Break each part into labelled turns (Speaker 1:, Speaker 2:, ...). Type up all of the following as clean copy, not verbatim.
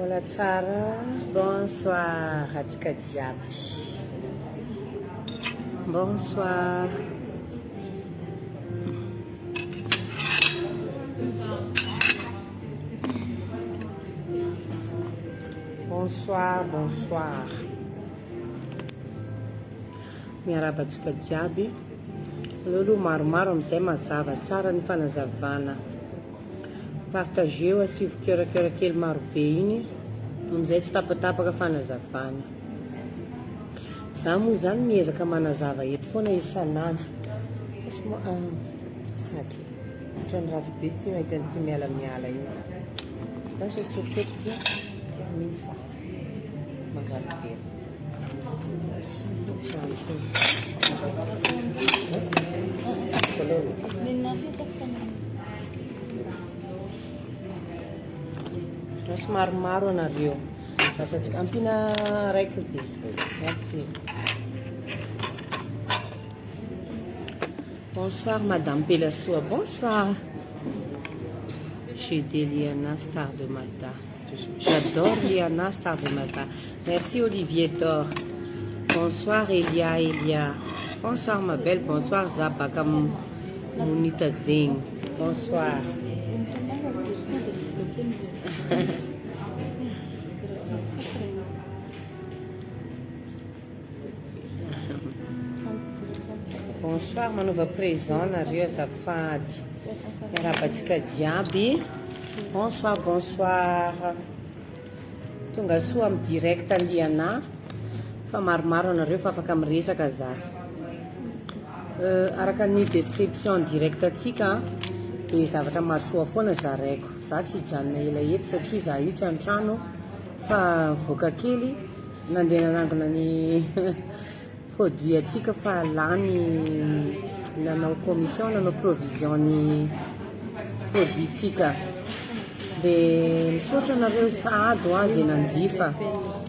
Speaker 1: Mbola tsara, bonsoir atsika jiaby. Bonsoir. Bonsoir, bonsoir. Miaraba atsika jiaby. Lolo maromaro amizay mazava tsara ny fanazavana. Partageo asivy kerakera kely maro be iny amizay tsy tapatapaka fanazavana. Za moa zany miezaka manazava eto foana isanandro. Saky ohatrany ratsy be ty mahita an'ity miala io. Lasa sokety ty termine ça. Mazava be. Rasy maromaro anareo. Lasa atsika ampina raiky ty. Merci. Bonsoir Madame Pelassoa, bonsoir. Chez Liana Star de Matin. J'adore Liana Star de Matin. Merci Olivier Thor. Bonsoir Elia. Bonsoir ma belle, bonsoir Zabaka Mounita Zing. Bonsoir. Bonsoir manova présent nareo azafady. Miarabatsika jiaby. Bonsoir, bonsoir. Tonga soa amin'ny direct Liana. Fa maromaro anareo fa afaka miresaka za. Araka ny description direct atsika dia zavatra mahasoa foana zaraiko. Za tsy hijanona ela eto satria za io tsy an-trano fa voaka kely nandeha nanangona ny produit atsika fa lany nanao commission nanao provision ny produit tsika. Dia misaotra anareo sahady ho azy nanjifa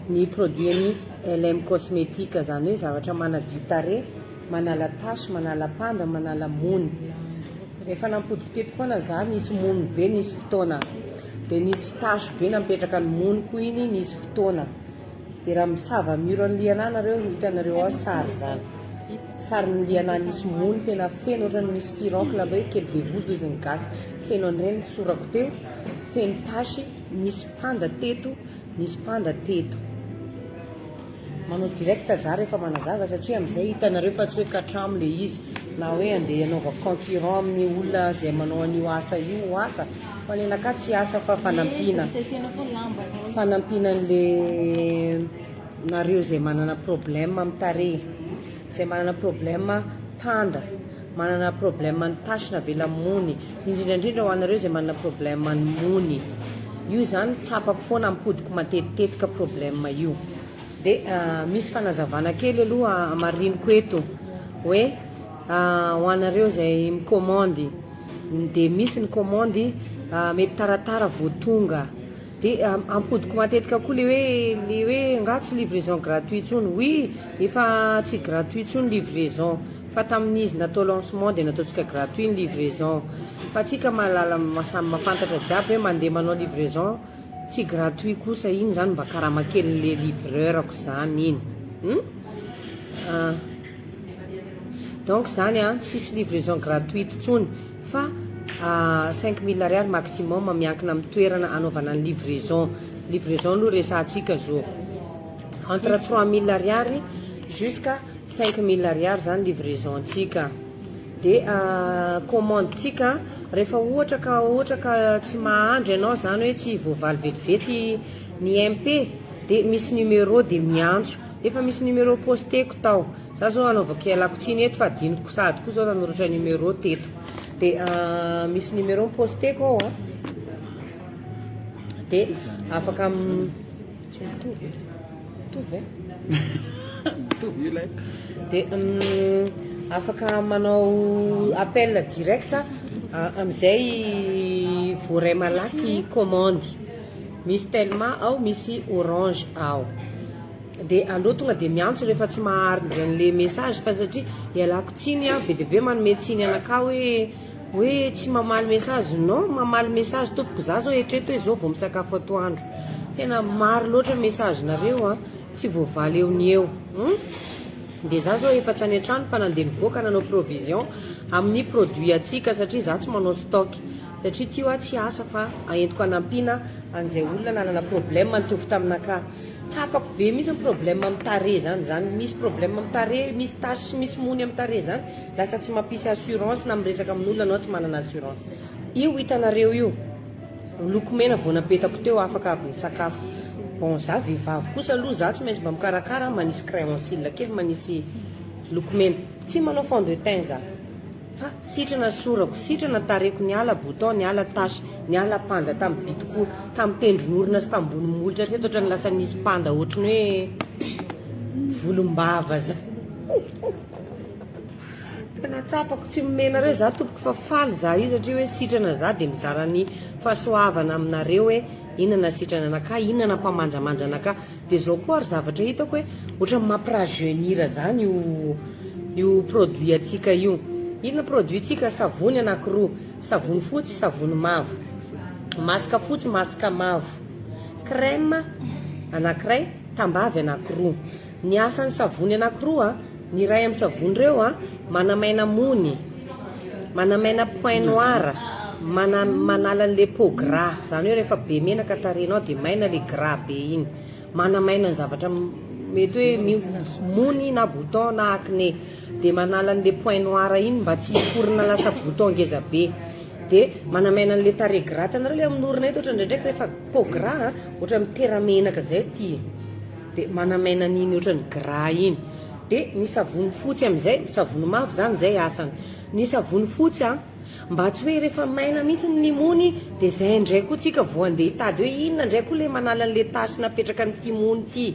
Speaker 1: ny produit ny LM cosmétique zany hoe zavatra manadio tarehy, manala tasy, manala panda, manala mony. Rehefa nampodiko teto foana za nisy mony be nisy fotoana. Dia nisy tasy be napetraka ny mony koa iny nisy fotoana. Dia raha misava miro ny Liana nareo hitanareo ao sary zany. Sary ny Liana nisy mony tena feno ohatrany misy fironcle hoe kely be vody izy ny gasy. Feno an'ireny sorako teo. Feno tasy, nisy panda teto, nisy panda teto. Manao direct za rehefa manazava satria amizay hitanareo fa tsy hoe katramo le izy na hoe andeha anaova concurrent amin'ny olona zay manao an'io asa io asa. Fa ny anaka tsy asa fa fanampina. Fanampina an'le nareo zay manana problème amin'ny tarehy, zay manana problème panda, manana problème ny tasy navela mony, indrindrandrindra ho anareo zay manana problème ny mony. Io zany tsapako foana ampodiko matetitetika problème io. Dia misy fanazavana kely aloha amariniko eto hoe ho anareo zay mikomandy dia misy ny komandy mety taratara vao tonga. Dia ampodiko matetika koa le hoe nga tsy livraison gratuit tsony. Oui, efa tsy gratuit tsony livraison. Fa tamin'izy natao lancement dia nataontsika gratuit ny livraison. Fa tsika mahalala masamy mafantatra jiaby hoe mandeha manao livraison tsy gratuit kosa iny zany mba karama kely le livreurako zany iny. Donc zany tsisy livraison gratuite tsony fa 5000 ariary maximum miankina amin'ny toerana anaovana ny livraison. Livraison aloha resantsika zao entre 3000 ariary jusqu'à 5000 ariary zany livraison antsika. Dia commande tsika rehefa ohatra ka tsy mahandry ianao zany hoe tsy voavaly vetivety ny MP dia misy numéro dia miantso. Efa misy numéro posteko tao. Za zao anaovako ialako tsiny eto fa adiniko sady koa zao nanoratra numéro teto. Dia misy numéro posteko ao dia afaka dia afaka manao appel direct amizay voaray malaky commande. Misy Telma ao, misy Orange ao. Dia aleo tonga dia miantso rehefa tsy maharitra an'le message fa satria ialako tsiny be dia be manome tsiny anaka hoe tsy mamaly message. Non, mamaly message tompoko za zao eritreto hoe zao vao misakafo atoandro. tena maro loatra message-nareo tsy voavaly eo ny eo dia za zao efa tsy any an-trano fa nandeha nivoaka nanao provision amin'ny produit atsika satria za tsy manao stock satria tio tsy asa fa aentiko anampiana an'izay olona nanana problème nitovy taminaka tsapako be misy problème amin'ny tare zany misy problème amin'ny tare misy tasy misy mony amin'ny tare zany lasa tsy mampisy assurance na miresaka amin'olona anao tsy manana assurance io hitanareo io lokomena vao napetako teo afaka avy ny sakafo bon za vehivavy kosa aloha za tsy maintsy mba mikarakara manisy créancile kely manisy lokomena tsy manao fond de teint za fa sitrana sorako sitrana tareko ny ala bouton ny ala tasy ny ala panda tamin'ny bitiko tamin'ny tendron'orina sy tambony molotra teto ohatrany lasa nisy panda ohatrany hoe volombava za tena tsapako tsy mimenareo za tompoko fa faly za io satria hoe sitrana za dia mizara ny fahasoavana aminareo hoe inona sitrana anaka inona mpamanjamanja anaka dia zao koa ary zavatra hitako hoe ohatrany mampirajeunir zany io produit atsika io inona produit tsika savony anakiroa savony fotsy savony mavo masaka fotsy masaka mavo crème anakiray tambavy anakiroa ny asan'ny savony anakiroa ny ray amin'ny savony reo manamaina mony manamaina point noir manala an'le peau gras zany hoe rehefa be menaka tarenao dia maina le gras be iny manamaina ny zavatra mety hoe mony na bouton na acné dia manala an'le point noir iny mba tsy hiforona lasa bouton ngeza be dia manamaina an'le tare gras tanareo le amin'ny orina eto ohatra ndraindraiky rehefa peau gras ohatra mitera-menaka zay ty dia manamaina an'iny ohatrany gras iny dia ny savony fotsy amin'izay savony mavo zany zay asany ny savony fotsy mba tsy hoe rehefa maina mihitsy ny mony dia zay indray koa tsika vao andeha hitady hoe inona indray koa le manala an'le tasy napetraka n'ity mony ity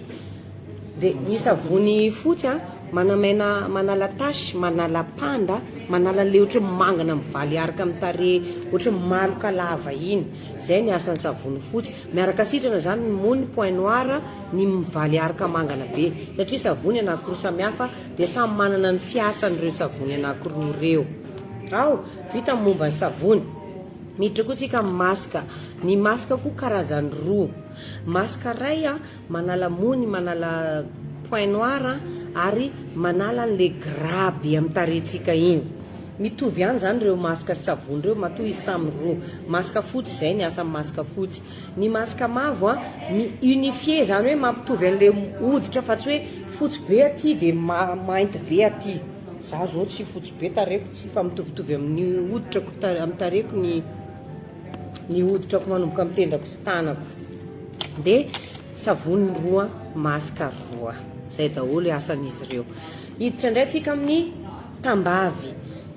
Speaker 1: dia ny savony fotsy manala tasy manala panda manala an'le ohatra mangana mivaly araka amin'ny tare ohatra maloka lava iny zay ny asan'ny savony fotsy miaraka sitrana zany ny mony point noir ny mivaly araka mangana be satria savony anakiroa samihafa dia samy manana ny fiasan'ireo savony anakiroa reo vita momba ny savony miditra koa tsika masaka ny masaka koa karazany roa masaka ray manala mony manala point noir ary manala an'le gras be amin'ny tarentsika iny mitovy ihany zany reo masaka savony reo matoa izy samy roa masaka fotsy zay ny asan'ny masaka fotsy ny masaka mavo mi-unifié zany hoe mampitovy an'le hoditra fa tsy hoe fotsy be aty dia mainty be aty za zao tsy fotsy be tareko tsy fa mitovitovy amin'ny hoditrako amin'ny tareko ny hoditrako manomboka amin'ny tendrako sy tanako dia savony roa masaka roa zay daholo asan'izy ireo hiditra indray tsika amin'ny tambavy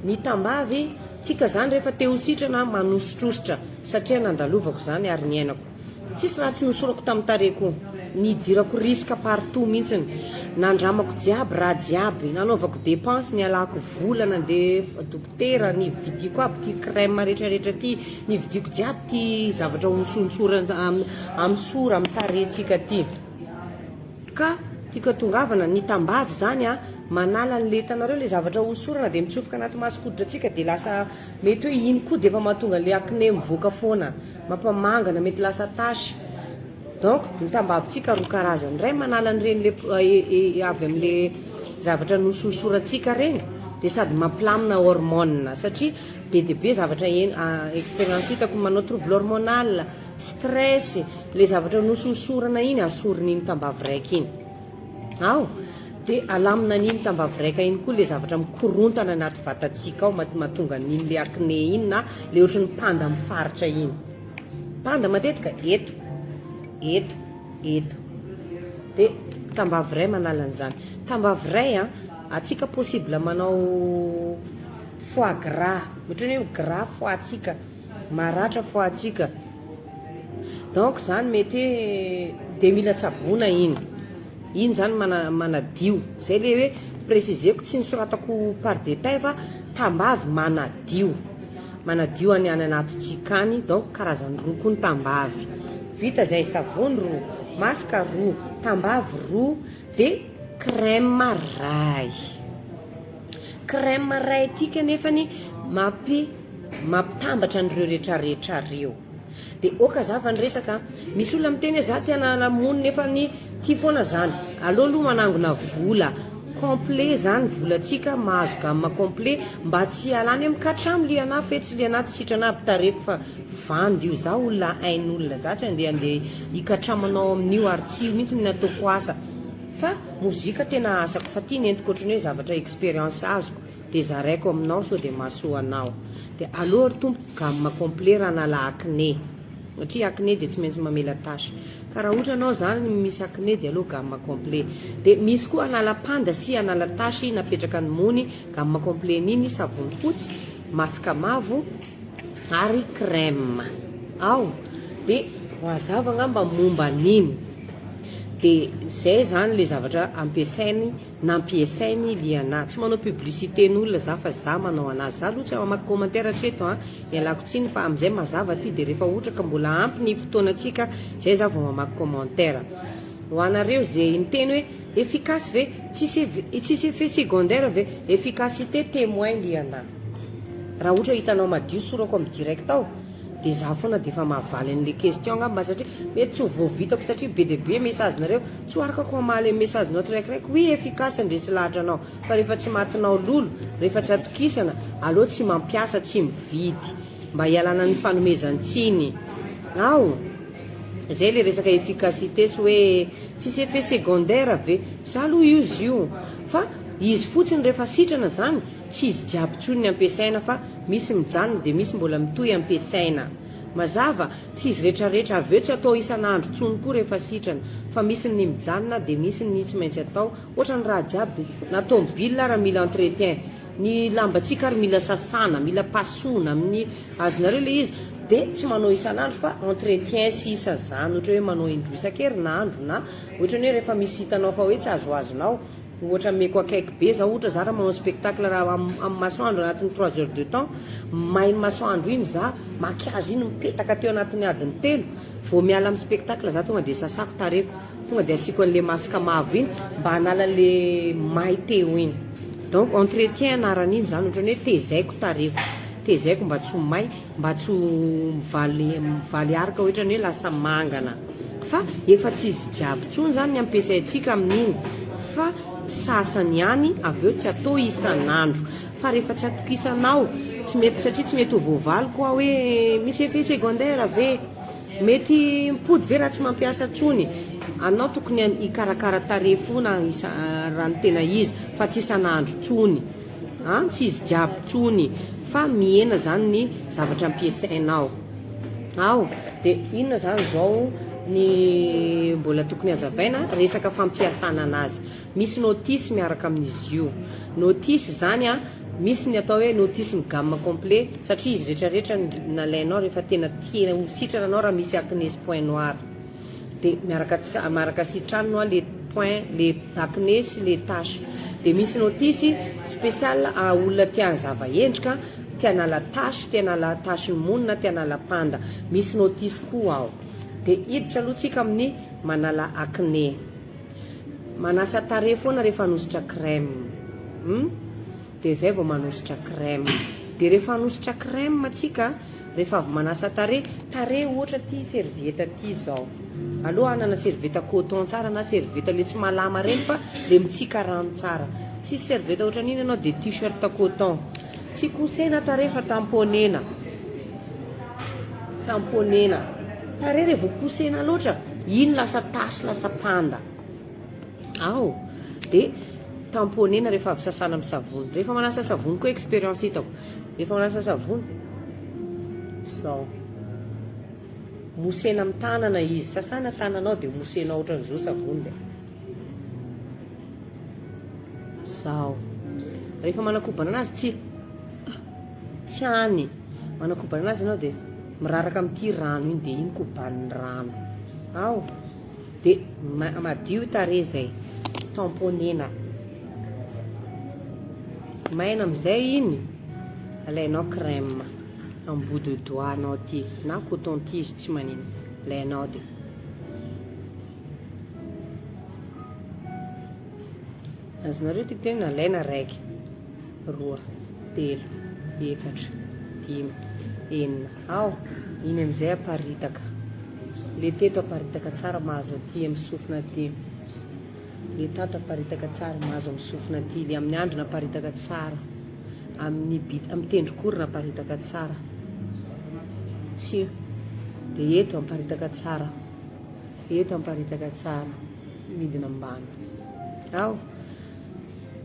Speaker 1: ny tambavy tsika zany rehefa te ho sitrana manosotositra satria nandalovako zany ary ny ainako tsisy raha tsy nosorako tamin'ny tareko nidirako risque partout mihitsiny nandramako jiaby raha jiaby nanaovako dépense ny alako vola nandeha dokotera ny vidiko aby ty crème rehetrarehetra ty ny vidiko jiaby ty zavatra hosontsora amin'ny sora amin'ny tarentsika ty ka tika tongavana ny tambavy zany manala an'le tanareo le zavatra hosorana dia mitsofoka anaty masokoditra atsika dia lasa mety hoe iny koa dia efa mahatonga le acné mivoaka foana mampamangana mety lasa tasy donc ny tambavitsika roa karazany ray manala an'ireny avy amin'le zavatra nososorantsika reny dia sady mampilamina hormone satria be dia be zavatra expérience hitako manao trouble hormonal stress le zavatra nososorana iny asorina iny tambavy raika iny dia alamina an'iny tambavy raika iny koa le zavatra mikorontana anaty vatatsika ao mahatonga an'iny le acné iny na le ohatra ny panda amin'ny faritra iny panda matetika eto dia tambavy ray manala an'izany tambavy ray atsika possible manao foie gras ohatrany hoe gras foie atsika maratra foie atsika donc zany mety hoe dia mila tsabona iny zany manadio zay le hoe préciseko tsy nisoratako par détail fa tambavy manadio any anatytsika any donc karazany roa koa ny tambavy vita zay savony roa masaka roa tambavy roa dia crème ray tika nefany mampitambatra an'ireo rehetrarehetra reo dia oka zava ny resaka misy olona miteny za tiana monina nefa ny tia foana zany aloha aloha manangona vola complet zany volantsika mahazo gamme complet mba tsy alany mikatramo liana fe tsy liana tsy sitrana pitareko fa vandy io za olona hain'olona za tsy andeha hikatramanao amin'io ary tsy io mihitsy ny ataoko asa fa mozika tena asako fa tia nentiko ohatrany hoe zavatra expérience azoko dia zaraiko aminao sao dia mahasoa anao dia aloha tompo gamme complet raha nala acné satria acné dia tsy maintsy mamela tasy ka raha ohatra anao zany misy acné dia aloha gamme complet dia misy koa anala panda sy anala tasy napetraka ny mony gamme complet niny savony fotsy masaka mavo ary crème ao dia mazava ngamba momba niny dia zay zany le zavatra nampiasainy liana tsy manao publicité n'olona za fa za manao anazy za aloha tsy mamaky commentaire hatreto ialako tsiny fa amin'izay mazava ty dia rehefa ohatra ka mbola ampy ny fotoanantsika zay za vao mamaky commentaire ho anareo zay miteny hoe efficace ve tsisy effet secondaire ve efficacité témoin liana raha ohatra hitanao madio sorako amin'ny direct ao dia za foana dia efa mahavaly an'le question ngamba satria mety tsy ho voavitako satria be dia be mesazinareo tsy hoarakako amaly mesazinao tsiraikiraiky hoe efficace andresy lahatra anao fa rehefa tsy matinao lolo rehefa tsy atokisana aloha tsy mampiasa tsy mividy mba hialana ny fanomezantsiny ao zay le resaka efficacité sy hoe tsisy effet secondaire ve za aloha izy io fa izy fotsiny rehefa sitrana zany tsy izy jiaby tsony ny ampiasaina fa misy mijanona dia misy mbola mitohy ampiasaina mazava tsy izy rehetrarehetra aveo tsy atao isan'andro tsony koa rehefa sitrana fa misy ny mijanona dia misy ny tsy maintsy atao ohatra ny raha jiaby na tomobile raha mila entretien ny lambatsika ary mila sasana mila pasona amin'ny azonareo le izy dia tsy manao isan'andro fa entretien sy isa zany ohatra hoe manao indroa isan-kerinandro na ohatra ny hoe rehefa misy hitanao fa hoe tsy azoazonao ohatra meko akaiky be za ohatra za raha manao spectacle raha amin'ny masoandro anatin'ny 3 heures de temps mainy masoandro iny za makiazy iny mipetaka teo anatin'ny adiny 3 vao miala amin'ny spectacle za tonga dia sasako tareko tonga dia asiko an'le masaka mavo iny mba hanala-le may teo iny donc entretien anaran'iny zany ohatra ny hoe tezaiko tareko tezaiko mba tsy ho may mba tsy mivaly araka ohatra ny hoe lasa mangana fa efa tsy izy jiaby tsony zany ny ampiasaintsika amin'iny fa sasany ihany aveo tsy atao isan'andro fa rehefa tsy atokisanao tsy mety satria tsy mety ho voavaly koa hoe misy effet secondaire ve mety mipody ve raha tsy mampiasa tsony anao tokony hikarakara tarehy foana raha ny tena izy fa tsy isan'andro tsony tsy izy jiaby tsony fa mihena zany ny zavatra ampiasainao ao dia inona zany zao ny mbola tokony hazavaina resaka fampiasana anazy misy notisy miaraka amin'izy io notisy zany misy ny atao hoe notisy ny gamme complet satria izy rehetrarehetra nalainao rehefa tena tia sitrana anao raha misy acné sy point noir dia miaraka sitranao le point le acné sy le tache dia misy notisy spécial olona tia zava endrika tiana la tache tiana la tache ny monina tiana la panda misy notisy koa ao dia hiditra aloha tsika amin'ny manala acné manasa tarehy foana rehefa hanositra crème dia zay vao manositra crème dia rehefa hanositra crème atsika rehefa avy manasa tarehy ohatra ty servieta ty zao aloha anana servieta coton tsara na servieta le tsy malama reny fa le mitsika rano tsara tsy servieta ohatra n'iny anao dia t-shirt coton tsy kosena tarehy fa tamponena tarehy rehefa kosena loatra iny lasa tasy lasa panda ao dia tamponena rehefa avy sasana amin'ny savony rehefa manasa savony koa expérience hitako rehefa manasa savony sao mosena amin'ny tanana izy sasana tananao dia mosena ohatran'izao savony dia sao rehefa manakobana anazy tsy hany manakobana anazy ianao dia miraraka amin'ity rano iny dia iny koban'ny rano ao dia madio tarehy zay tamponena maina amin'izay iny alainao crème en bout de doigt anao ty na coton tige tsy manino alainao dia azonareo ty tena alaina raiky 2 3 4 5 enina. Ao, iny amizay aparitaka. Le teto aparitaka tsara mahazo aty amin'ny sofina aty. Le tato aparitaka tsara mahazo amin'ny sofina aty. Le amin'ny andrina aparitaka tsara. Amin'ny tendrokorona aparitaka tsara. Tsy. De eto aparitaka tsara. Eto aparitaka tsara. Midina ambany. Ao.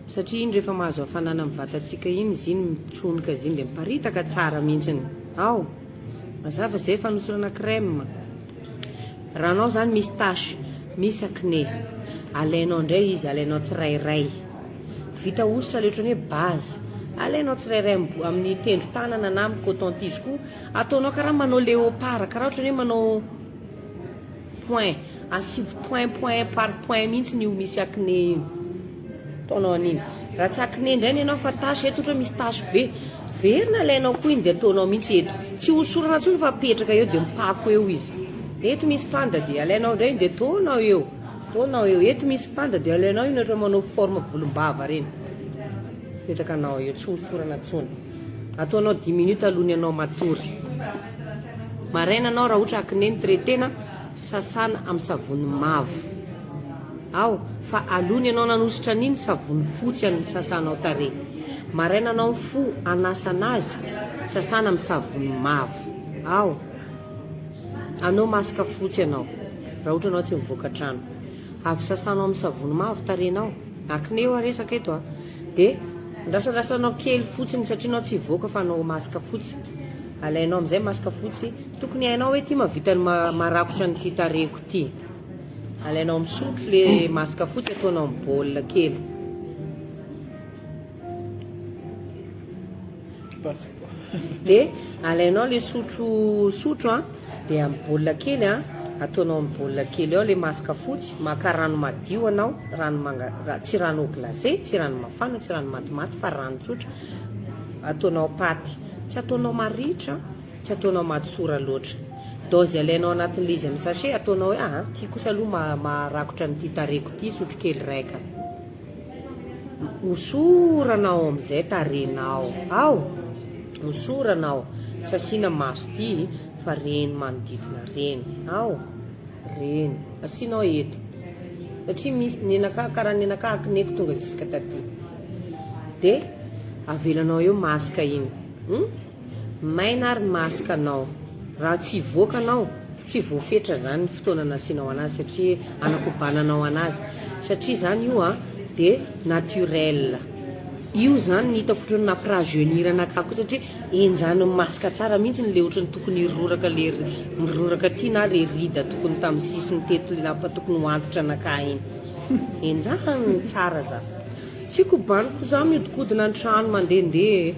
Speaker 1: Satria iny rehefa mahazo hafanana amin'ny vatantsika iny, izy iny mitsonika izy iny dia miparitaka tsara mihitsiny. Ao. Mazava zay fanosorana crème. Raha anao zany misy tasy, misy acné, alainao indray izy, alainao tsirairay. Vita hosotra le ohatran'ny hoe base. Alainao tsirairay amin'ny tendro tanana na amin'ny coton-tige koa, ataonao karaha manao léopard, karaha ohatran'ny hoe manao point, asivy point par point mihitsy io misy acné io. Ataonao an'iny. Raha tsy acné indray ianao fa tasy, eto ohatra misy tasy be, verina alainao koa iny dia ataonao mihitsy eto. Tsy hosorana intsony fa apetraka eo dia mipako eo izy. Eto misy panda dia alainao indray dia ataonao eo. Ataonao eo. Eto misy panda dia alainao iny ohatra manao forme volombava reny. Apetrakanao eo, tsy hosorana intsony. Ataonao 10 minutes alohany ianao matory. Maraina anao raha ohatra acné ny traitena, sasana amin'ny savony mavo. Ao, fa alohany ianao nanositra an'iny savony fotsy amin'ny sasanao tarehy. Maraina anao mifoha anasana azy, sasana amin'ny savony mavo. Ao. Anao masaka fotsy anao. Raha ohatra anao tsy mivoaka trano. Avy sasanao amin'ny savony mavo tarehinao. Acné eo aresaka eto a. Dia ndrasandrasanao kely fotsiny satria anao tsy hivoaka fa anao masaka fotsy. Alainao amin'izay masaka fotsy. Tokony hainao hoe ty mahavita marakotra ny ty tarehiko ty. Alainao misotro le masaka fotsy, ataonao amin'ny baolina kely. Dia alainao le sotro a, dia amin'ny baolina kely a, ataonao amin'ny baolina kely ao le masaka fotsy, maka rano madio anao, tsy rano glacé, tsy rano mafana, tsy rano matimaty fa rano tsotra. Ataonao paty, tsy ataonao maritra, tsy ataonao matsora loatra. Dose alainao anatin'ilay izy amin'ny sachet, ataonao hoe ty kosa aloha marakotra ny ty tarehiko ty, sotro kely raika. Hosoranao amin'izay tarehinao. Ao, hosoranao. Tsy asiana maso ty fa reny manodidina reny. Ao, reny. Asianao eto. Satria misy karaha nenaka acnéko tonga jusqu'à taty. Dia avelanao eo masaka iny. Maina ary masaka anao. Raha tsy voaka anao, tsy voafetra zany fotoana nasianao anazy satria anakobananao anazy. Satria zany io dia naturel. Io zany ny hitako ohatran'ny namprajeunir anakako satria enjany masaka tsara mihitsy le ohatran'ny tokony miroraka ty na le rida tokony tamin'ny sisiny teto le lapa tokony hoantitra anaka iny. Enjany tsara za. Tsy kobaniko za miodikodina an-trano mandehandeha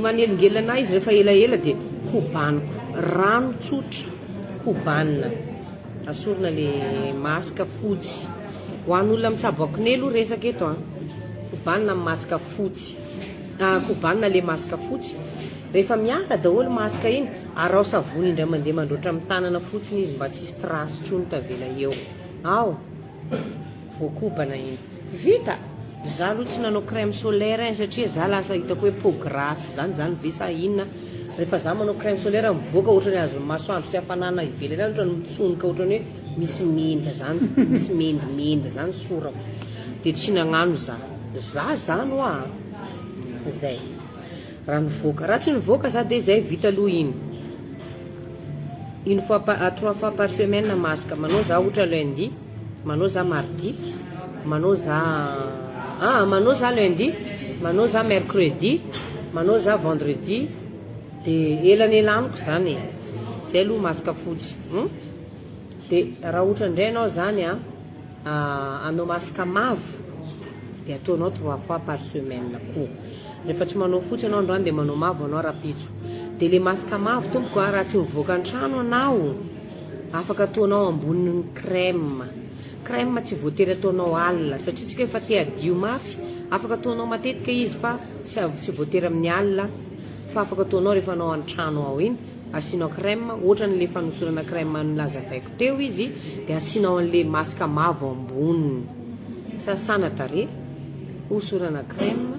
Speaker 1: manelingelana izy rehefa elaela dia kobaniko. Rano tsotra, kobanina. Asorina le masaka fotsy. Ho an'olona mitsabo acné aloha resaka eto kobanina amin'ny masaka fotsy. Kobanina le masaka fotsy. Rehefa miala daholo masaka iny, arao savony indray mandeha mandroatra amin'ny tanana fotsiny izy mba tsisy trasy tsony tavela eo. Ao, voakobana iny. Vita! Za aloha tsy nanao crème solaire satria za lasa hitako hoe peau grasse zany visa inona. Rehefa za manao crème solaire mivoaka ohatrany azo masoandro sy hafanana ivelany ohatrany mitsonika ohatrany hoe misy menda zany, misy mendimenda zany sorako. Dia tsy nagnano za. Zany zay. Raha nivoaka. Raha tsy nivoaka za dia zay vita aloha iny. 3 fois par semaine masaka. Manao za ohatra lundi, manao za mardi, manao za lundi, manao za mercredi, manao za vendredi. Dia elanko zany. Zay aloha masaka fotsy. Dia raha ohatra indray anao zany anao masaka mavo dia ataonao 3 fois par semaine koa. Rehefa tsy manao fotsy anao androany dia manao mavo anao rapitso. Dia le masaka mavo tompoko raha tsy mivoaka an-trano anao, afaka ataonao ambonin'ny crème. Crème tsy voatery ataonao alina satria tsika efa te adio mafy, afaka ataonao matetika izy fa tsy voatery amin'ny alina. Fa afaka ataonao rehefa anao an-trano ao iny, asianao crème, ohatra n'le fanosorana crème nilazavaiko teo izy, dia asianao an'le masaka mavo amboniny. Sasana tarehy, hosorana crème,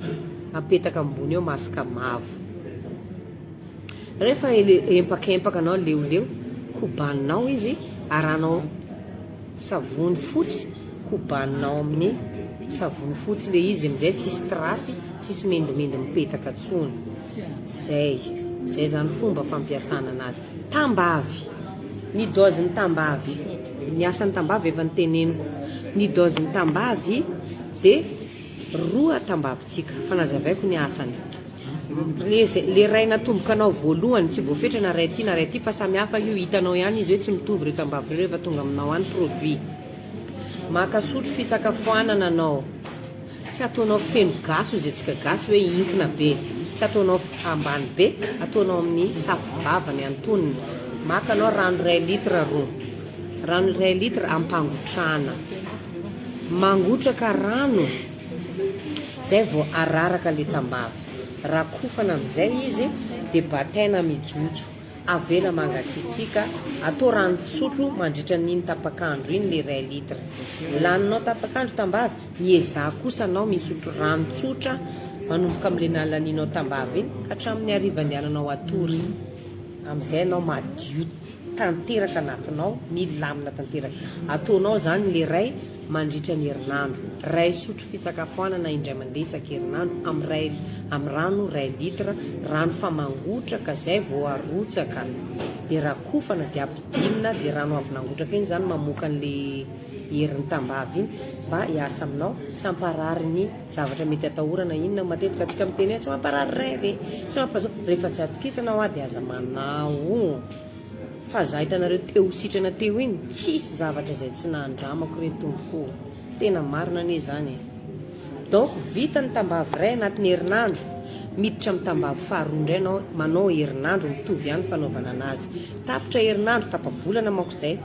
Speaker 1: apetaka ambony eo masaka mavo. rehefa empakempaka anao leoleo kobaninao izy aranao savony fotsy kobaninao amin'ny savony fotsy le izy amizay tsisy trasy tsisy mendimendy mipetaka tsony zay zany fomba fampiasana anazy tambavy ny doziny tambavy ny asan'ny tambavy efa niteneniko ny doziny tambavy de 2 tambavitsika fanazavaiko ny asany le ray natomboka anao voalohany tsy voafetra na ray ty fa samy hafa io hitanao ihany izy hoe tsy mitovy reo tambavy reo efa tonga aminao any produit maka sotro fisakafoanana anao tsy ataonao feno gaso izy atsika gaso hoe inkina be tsy ataonao ambany be ataonao amin'ny safivavany antoniny maka anao rano 1 litre rano 1 litre ampangotrana mangotraka rano zay vao araraka le tambavy rakofana amizay izy de bataina mijotso avela mangatsitsika atao rano fisotro mandritra n'iny tapakandro iny le 1 litre laninao tapakandro tambavy miezah kosa anao misotro rano tsotra manomboka am'le nalaninao tambavy iny ka hatramin'ny arivandiananao atory amizay anao madio tanteraka anatinao milamina tanteraka ataonao zany le ray mandritra ny herinandro ray sotro fisakafoanana indray mandeha isan-kerinandro amin'ny rano 1 litre rano fa mangotraka zay vao arotsaka de rakofana de ampidinina de rano avy nangotraka iny zany mamoaka an'le herin'ny tambavy iny mba hiasa aminao tsy amparary ny zavatra mety atahorana inona matetika atsika miteny tsy mamparary reve tsy mampazao rehefa tsy atokisanao de aza manao fa za hitanareo teo sitrana teo iny tsisy zavatra zay tsy nandramako re tompoko tena marina ane zany donc vita ny tambavy ray anatin'ny herinandro miditra amin'ny tambavy faharoa indray anao manao herinandro mitovy ihany fanaovana anazy tapitra herinandro tapabolana manko zay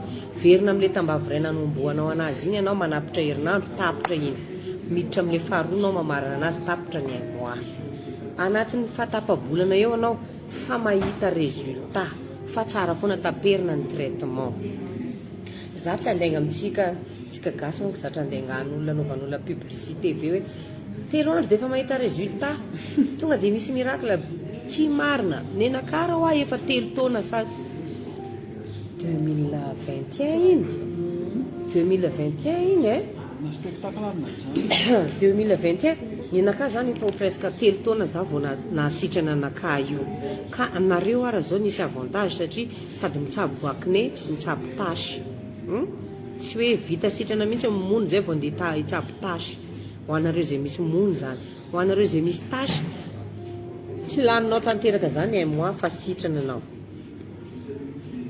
Speaker 1: verina amin'le tambavy ray nanomboanao anazy iny anao manapitra herinandro tapitra iny miditra amin'le faharoa anao mamarina anazy tapitra ny 1 mois anatin'ny fatapabolana eo anao fa mahita résultat fa tsara foana taperina ny traitement za tsy andainga amitsika gasy monko zatra andaingan'olona anaovan'olona publicité be hoe 3 andro de efa mahita résultat tonga de misy miracle tsy marina nenakara hoa efa 3 taona sa 2021 iny 2021 iny 2021 nenaka zany efa presque 3 taona za vao nasitrana anaka io ka anareo ara zao nisy avantage satria sady mitsabo acné mitsabo tasy tsy hoe vita sitrana mihitsy mimono zay vao ndeha hitsabo tasy ho anareo zay misy mono zany ho anareo zay misy tasy tsy laninao tanteraka zany 1 mois fa sitrana anao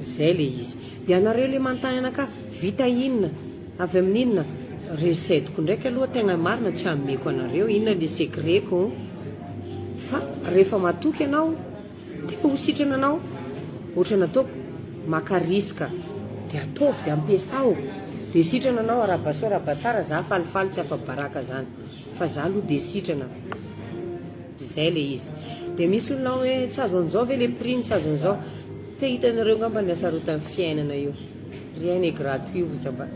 Speaker 1: zay le izy de anareo le manontany anaka vita inona avy amin'inona receteko ndraiky aloha tegna marina tsy ameko anareo inona le secretko fa rehefa matoky anao de ho sitrana anao ohatra nataoko maka risque de ataovy de ampiasao de sitrana anao arabaso arabatsara za falifaly tsy afa-baraka zany fa za aloha de sitrana zay le izy de misy olona hoe tsy azo an'izao ve le prix tsy azo an'izao te hitanareo ngamba ny asarotan'ny fiainana io rien est gratuit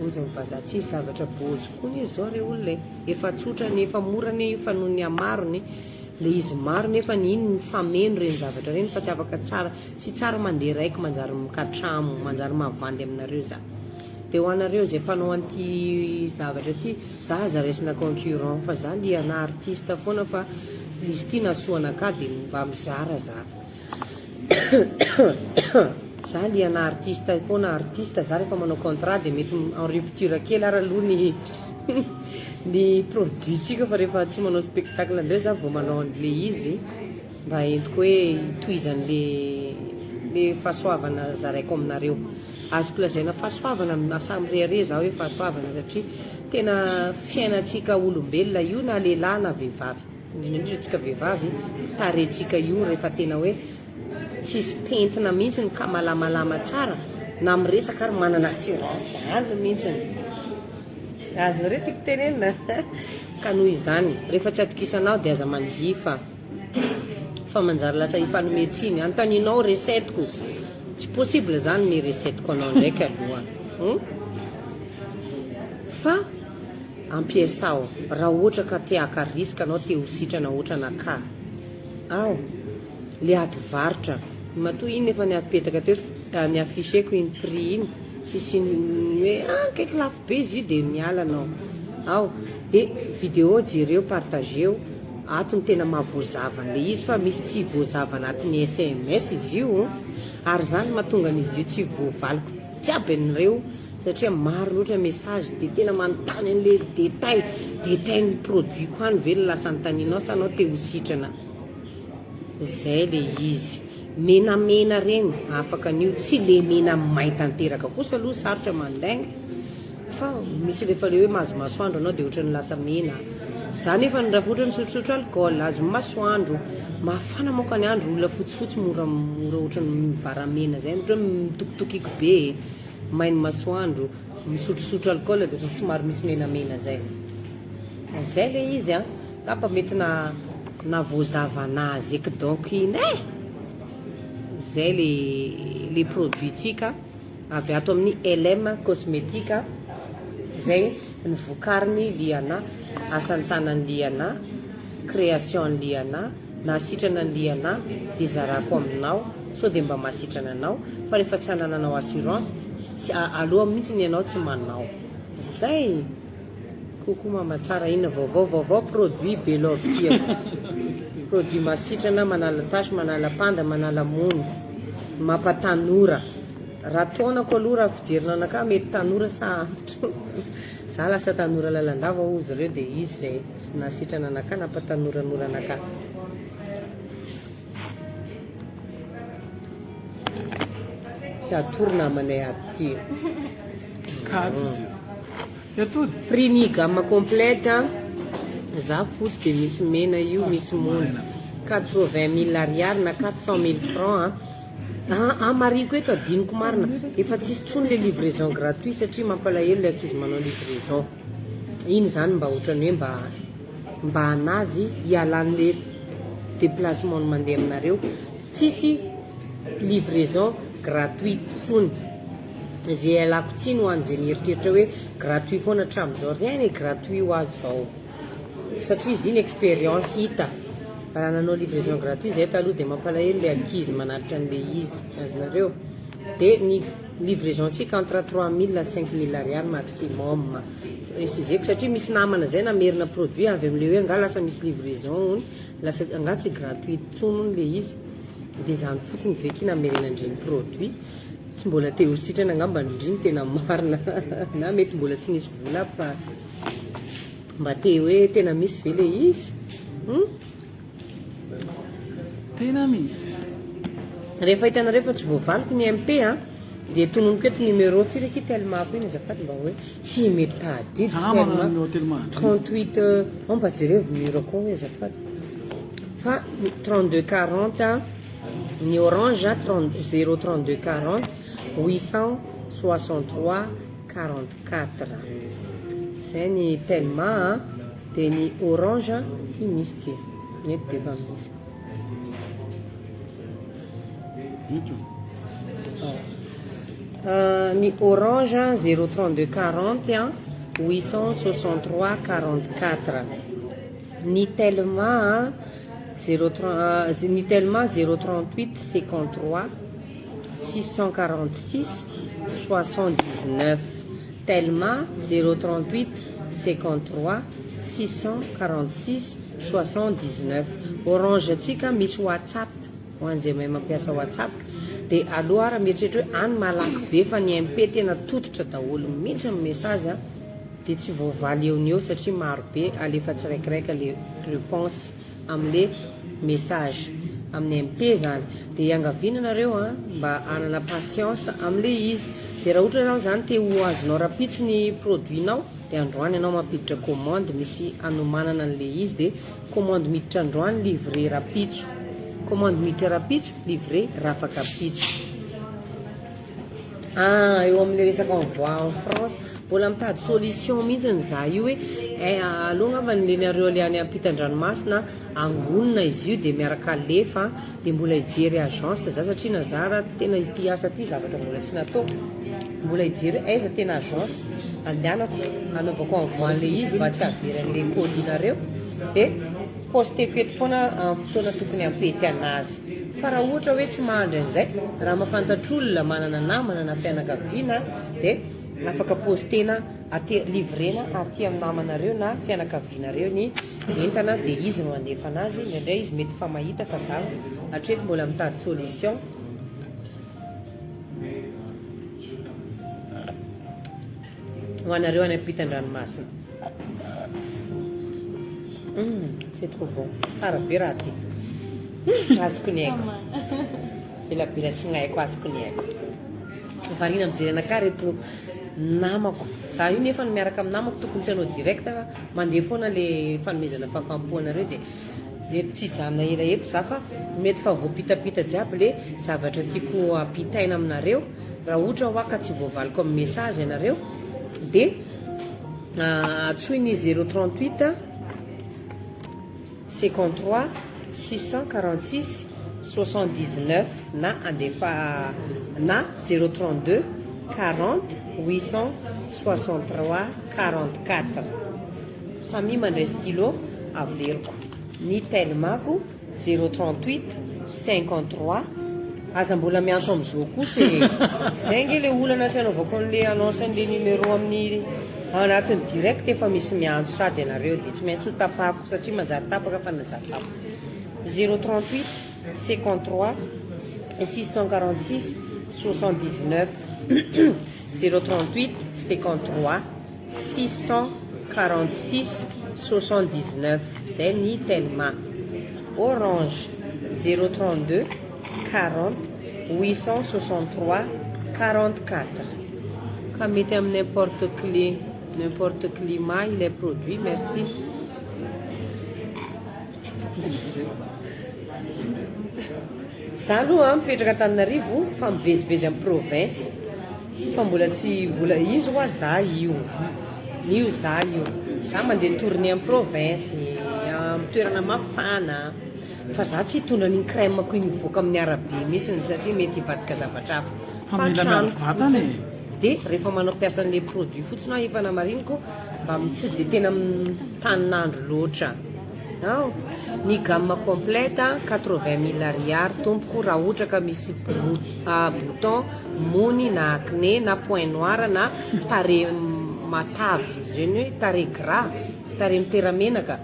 Speaker 1: ozy mivaza tsisy zavatra bojo koa izy zao re olona efa tsotra ny efa morany io fa noho ny amarony le izy maro nefa ny iny mifameno reny zavatra reny fa tsy afaka tsara tsy tsara mandeha raiky manjary mikatramo manjary mavandy aminareo za de ho anareo zay mpanao anty zavatra ty za aza resina concurrent fa za liana artiste foana fa izy ty nasoanaka de mba mizara za za liana artiste foana artiste za rehefa manao contrat de mety en rupture kely ara aloha ny produitsika fa rehefa tsy manao spectacle ndray za vao manao an'le izy mba entiko hoe hitohizan'le fahasoavana zaraiko aminareo azoko lazaina fahasoavana na samy rehare za hoe fahasoavana satria tena fiainatsika olombelona io na lehilahy na vehivavy indrindra tsika vehivavy tarentsika io rehefa tena hoe tsisy pentina mihitsy ka malamalama tsara na miresaka ary manana assurance any mihitsy azonareo tiako tenenina ka noho izany rehefa tsy atokisanao de aza manjifa fa manjary lasa hifanometsiny antaninao receteko tsy possible zany ny receteko anao ndraiky aloha fa ampiasao raha ohatra ka te haka risque anao te ho sitrana ohatra anaka ao le ady varotra matoa iny efa niapetaka teo ny afficheko iny prix iny tsisy hoe kaiky lafo be izy io dia miala anao ao dia vidéo jereo partageo ato ny tena mahavoazava an'ilay izy fa misy tsy voazava anatin'ny SMS izy io ary zany mahatonga an'izy io tsy voavaliko jiaby an'ireo satria maro loatra message dia tena manontany an'ilay détail produit ko any ve lasa anontanianao sa anao te ho sitrana zay le izy menamena regny afaka an'io tsy le mena may tanteraka kosa aloha sarotra mandainga fa misy rehefa le hoe mahazo masoandro anao dia ohatrany lasa mena zany efa raha ohatra ny sotrosotro alcool azo masoandro mafana moka ny andro olona fotsifotsy mora ohatrany mivaramena zay ohatra mitokitokiko be mainy masoandro misotrosotro alcool dia ohatrany somary misy menamena zay zay le izy ngamba mety na voazava anazy eky donc iny zay le produitsika avy ato amin'ny LM cosmétique zay ny vokariny Liana asan'ny tanan'ny Liana création ny Liana na sitrana ny Liana dia zarako aminao so dia mba mahasitrana anao fa rehefa tsy anananao assurance tsy aloha mihitsy ny anao tsy manao zay kokoa mamatsara ina vaovao produit Belove tiako produit masitrana manala tasy manala panda manala mono mampatanora raha taonako aloha raha fijerina anaka mety tanora sa antitro za lasa tanora lalandava ozy ireo dia izy zay nasitrana anaka nampatanoranora anaka atory namanay aty prix ny gamme complète za fotsy dia misy mena io misy mono 80 000 ariary na 400 000 francs mariko eto adiniko marina efa tsisy tsony le livraison gratuit satria mampalahelo le akizy manao livraison iny zany mba ohatrany hoe mba anazy hialan'le déplacement ny mandeha aminareo tsisy livraison gratuit tsony zay alako tsiny ho an'izay eritreritra hoe gratuit foana hatram'izao rien est gratuit ho azy zao satria izy iny expérience hita raha nanao livraison gratuit zay taloha dia mampalahelo le akizy manaritra an'le izy azonareo dia ny livraison tsika entre 3 000 na 5 000 ariary maximum préciseko satria misy namana zay namerina produit avy amin'le hoe anga lasa misy livraison lasa anga tsy gratuit tsony le izy dia zany fotsiny veky namerina andreny produit tsy mbola te ho sitrana angamba ndriny tena marina na mety mbola tsy nisy vola fa mba te hoe tena misy ve le izy
Speaker 2: tena misy
Speaker 1: rehefa hitanareo fa tsy voavaliko ny MP dia tononoko eto numéro firy aky telmako iny azafady mba hoe tsy mety tadidy telma 38 mba jereo numéro koa hoe azafady fa 32 40 ny orange 032 40 863 44 zay ny telma dia ny orange ty misy ty mety dia efa misy ny orange 032 40 863 44 ny telma 038 53 646 79 telma 038 53 646 79 orange atsika misy whatsapp ho an'izay mahay mampiasa whatsapp dia aloha raha mieritreritra hoe any malaky be fa ny MP tena tototra daholo mihitsy ny message dia tsy voavaly eo ny eo satria maro be alefa tsiraikiraika le réponse amin'le message amin'ny MP zany dia iangavinanareo mba anana patience amin'le izy dia raha ohatra ianao zany te ho azonao rapitso ny produitinao dia androany ianao mampiditra commande misy anomanana an'le izy dia commande miditra androany livrer rapitso commande miditra rapitso livrer rafaka pitso eo amin'le resaka envoi en France mbola mitady solution mihitsy ny za io hoe aloha ngamba nlenareo le any ampitan-dranomasina angonina izy io dia miaraka alefa dia mbola hijery agence za satria nazara tena ity asa ty zavatra mbola tsy natao mbola hijery aiza tena agence andehanako anaovako envoi an'le izy mba tsy averan'le colinareo dia posteko eto foana amin'ny fotoana tokony ampety anazy fa raha ohatra hoe tsy mahandry an'izay raha mahafantatr'olona manana namana na fianakaviana dia afaka postena livrena aty amin'ny namanareo na fianakavianareo ny entana dia izy no mandefa anazy indraindray izy mety fa mahita fa zaho hatreto mbola mitady solution ho anareo any ampitan-dranomasina. C'est trop bon. Tsara be raha ty. Azoko ny haiko. Belabela tsy gnaiko azoko ny haiko. Varina mijery anakah reto namako. Za io nefa miaraka amin'ny namako tokony tsy anao direct mandeha foana le fanomezana fafampoanareo dia neto tsy hijanona elaelo za fa mety fa voapitapita jiaby le zavatra tiako ampitaina aminareo raha ohatra hoa ka tsy voavaliko amin'ny message ianareo dia atsoiny 038 53 646 79 na andefa na 032 40 863 44 samy mandray stylo averiko ny telemako 038 53 aza mbola miantso amin'izao kosa zay nge le olana tsy anaovako an'le annonce an'le numéro amin'ny anatin'ny direct efa misy miantso sady ianareo dia tsy maintsy ho tapako satria manjary tapaka fa najapako 038 53 646 79 038 53 646 79 zay ny telma. Orange 032 40 863 44 ka mety amin'ny n'importe climat il est produit. Merci. Za aloha mipetraka Antananarivo fa mivezivezy amin'ny province fa mbola izy hoa za io za mandeha tournée amin'ny province amin'ny toerana mafana fa za tsy hitondra ny crème ko iny mivoaka amin'ny arabe mihitsy satria mety hivadika zavatra hafa dia rehefa manao piasa an'le produit fotsiny aho efa namariniko mba tsy dia tena taninandro loatra. Ny gamme complète 80 000 ariary tompoko raha ohatra ka misy bouton mony na acné na point noir na tare matavy zany hoe tare gras tare miteramenaka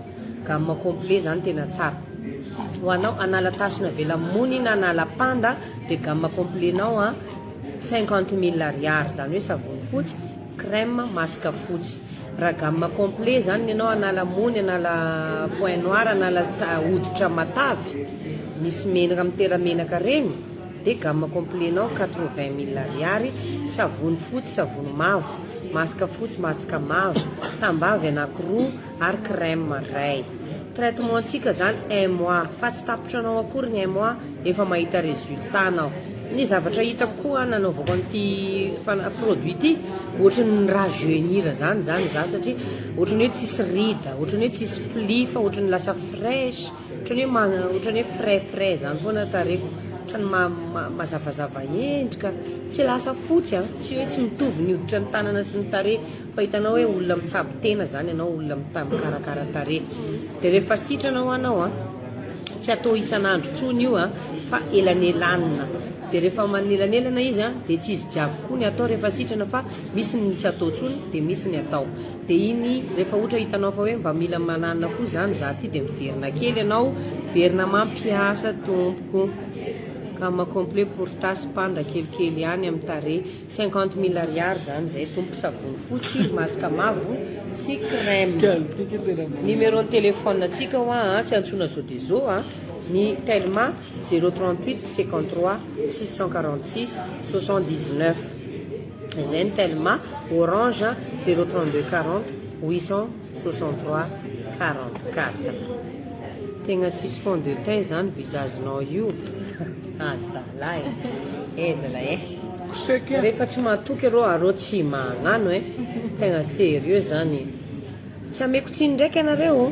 Speaker 1: gamme complet zany tena tsara ho anao anala tasina vela mony na anala panda dia gamme complet nao 50 000 ariary zany hoe savony fotsy crème masque fotsy. Raha gamme complet zany ianao anala mony anala point noir anala hoditra matavy misy menaka miteramenaka regny dia gamme complet nao 80 000 ariary savony fotsy savony mavo masque fotsy masque mavo tambavy anankiroa ary crème ray. Traitement antsika zany 1 mois fa tsy tapotra anao akory ny 1 mois efa mahita résultat anao. Ny zavatra hitako koa nanaovako an'ity produit ity ohatry ny rajeunir zany za satria ohatry ny hoe tsisy rida ohatry ny hoe tsisy pli fa ohatry ny lasa fresh ohatry ny hoe frais zany foana tareko ohatry ny mazavazava endrika tsy lasa fotsy tsy hoe tsy mitovy ny hoditra ny tanana sy ny tare fa hitanao hoe olona mitsabo tena zany ianao olona mikarakara tare dia rehefa sitranao anao tsy atao isan'andro tsony io fa elanelanina dia rehefa manelanelana izy dia tsy izy jiaby koa ny atao rehefa sitrana fa misy ny tsy atao tsony dia misy ny atao dia iny rehefa ohatra hitanao fa hoe mba mila mananina koa zany za ty dia miverina kely ianao verina mampiasa tompoko gamme complet pour tasy panda kelikely ihany amin'ny tare 50 000 ariary zany zay tompo savony fotsy masque mavo sy crème. Numéro téléphone atsika hoa tsy antsona zao dia zao ny telma 038 53 646 79 zay ny telma. Orange 032 40 863 44 tegna tsisy fond de teint zany visagenao io zalahy zalahy rehefa tsy mahatoky arô tsy magnano tegna sérieux zany tsy ameko tsiny ndraiky ianareo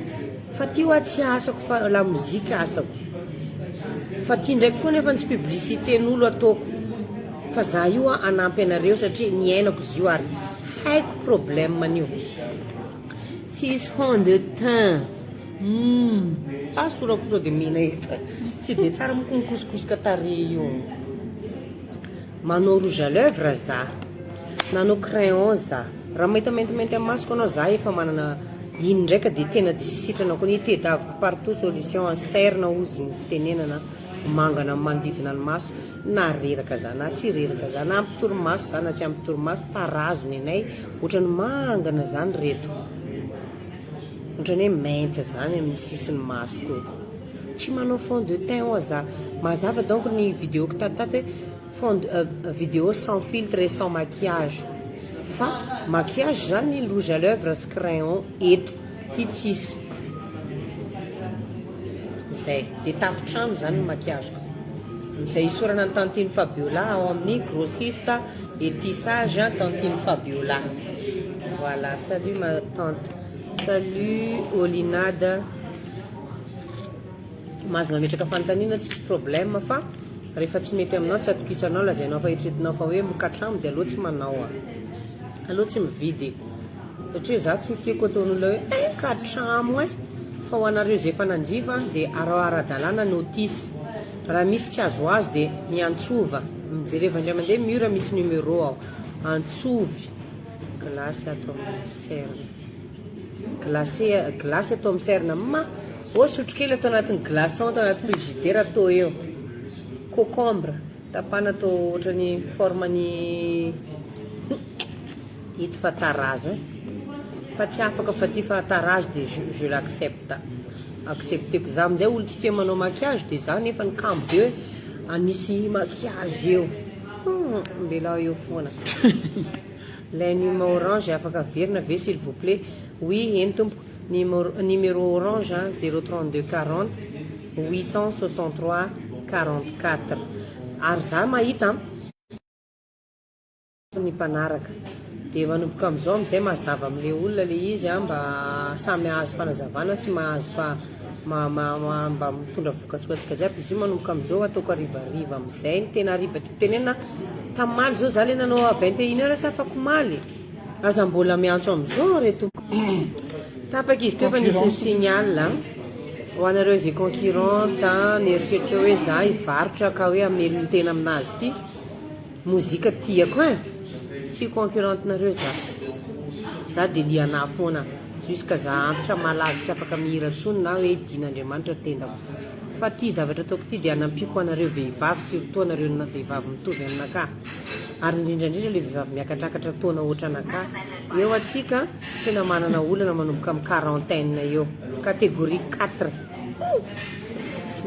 Speaker 1: fa ty hoa tsy asako fa la mozika asako fa ty ndraiky koa nefa tsy publicité n'olo ataoko fa za io anampy anareo satria niainako izy io ary haiko problème anio tsisy fond de teint Pasorako sao dia mihina eto. Tsy dia tsara moko mikosokosoka tarehy io. Manao rouge à lèvres za, nanao crayon za. Raha mahita maintimainty amin'ny masoko anao za efa manana iny ndraika dia tena tsy sitranako ny tedaviko partout solution serina ozy ny fitenenana mangana manodidina ny maso na reraka za na tsy reraka za na ampitoromaso za na tsy ampitoromaso tarazony anay ohatrany mangana zany reto ohatrany hoe mainty zany amin'ny sisiny masoko tsy manao fond de teint ao za mazava donc ny vidéoko tatotato hoe fond vidéo sans filtre et sans maquillage fa maquillage zany rouge à lèvres sy crayon eto ty tsisy zay dia tafitrano zany ny maquillageko izay isorana ny Tantine Fabiola ao amin'ny grossiste et tissage Tantine Fabiola. Voilà, salut ma tante, salut Olinade. Mazona metraka fanontaniana tsisy problème fa rehefa tsy mety aminao tsy atokisanao lazainao fa eritreretinao fa hoe mokatramo dia aloha tsy manao aloha tsy mividy satria za tsy tiako ataon'olona hoe katramo fa ho anareo izay efa nanjiva dia ara-dalàna notice raha misy tsy azo azy dia miantsova mijereva indray mandeha mura misy numéro ao antsovy glasy atao amin'ny cerne glasy atao amin'ny cerne ma sotrokely atao anatin'ny glaçon atao anaty frigidaire atao eo concombre tapana atao ohatrany formany hita fa tarazo fa tsy afaka fa ty fa tarazo dia je l'accepte accepteko za amin'izay olo tsy tia manao maquillage dia za nefa ny kambo be hoe anisy maquillage eo mbela eo foana lainuma orange afaka verina ve s'il vous plaît oui eny tompo numéro orange 032 40 863 44 ary za mahita ny mpanaraka dia manomboka amin'izao amin'izay mazava amin'ilay olona le izy mba samy azo fanazavana sy mahazo fa mba mitondra vokatsoatsika jiaby izy io manomboka amin'izao ataoko arivariva amin'izay tena ariva tiako tenena tamaly zao za le nanao 21 heures sy afako maly aza mbola miantso amin'izao reto tapaka izy teo fa nisy ny signal ho anareo izay concurrente nieritreritry hoe za hivarotra ka hoe amelony tena aminazy ty mozika tiako tsy concurrentenareo za dia liana foana jusque za antitra malazy tsy afaka mihira ntsony na hoe din'Andriamanitra tendako fa ty zavatra ataoko ty dia anampiko anareo vehivavy surtout anareo vehivavy mitovy aminaka ary indrindrandrindra le vehivavy miakatrakatra taona ohatra anaka eo atsika tena manana olana manomboka amin'ny quarantaine eo catégorie 4 tsy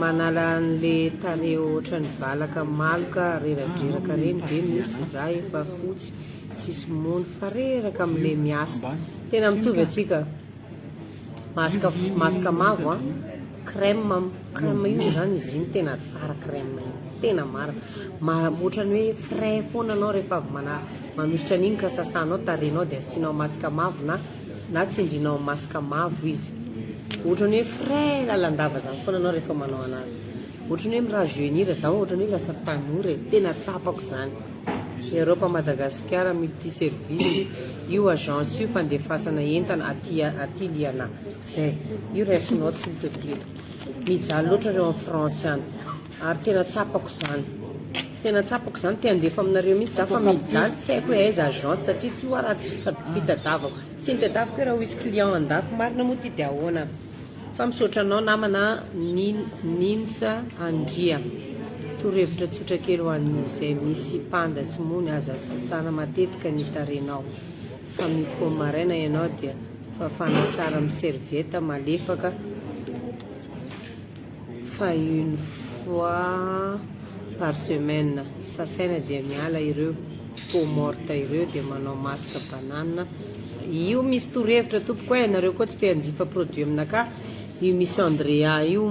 Speaker 1: manala an'le tare ohatra ny valaka maloka reradreraka reny be misy za efa fotsy tsisy mony fa reraka amin'le miasa tena mitovy atsika masaka mavo crème io zany izy iny tena tsara crème tena marina ohatrany hoe frais foana anao rehefa avy manositra an'iny ka sasanao tarenao dia asianao masaka mavo na tsindrinao masaka mavo izy ohatrany hoe frais lalandava zany foana anao rehefa manao anazy ohatrany hoe mirajeunir zao ohatrany hoe lasa tanora tena tsapako zany Europa Madagascar multi service io agence io fandefasana entana aty liana zay io raisinao s'il te plaît mijaly loatra reo amin'ny France any ary tena tsapako zany te handefa aminareo mihitsy za fa mijaly tsy haiko hoe aiza agence satria ty ho raha tsy fitadiavako tsy nitadiavako hoe raha hoisy client andafy marina moa ty dia ahoana fa misaotra anao namana Ninsa Andria torohevitra tsotra kely ho an'izay misy panda sy mony aza sasana matetika ny tarenao fa mifo maraina ianao dia fafana tsara amin'ny serviette malefaka fa une fois par semaine sasaina dia miala ireo peau morte ireo dia manao masque banane io misy torohevitra tompoko ianareo koa tsy te hanjifa produit aminaka io misy Andrea io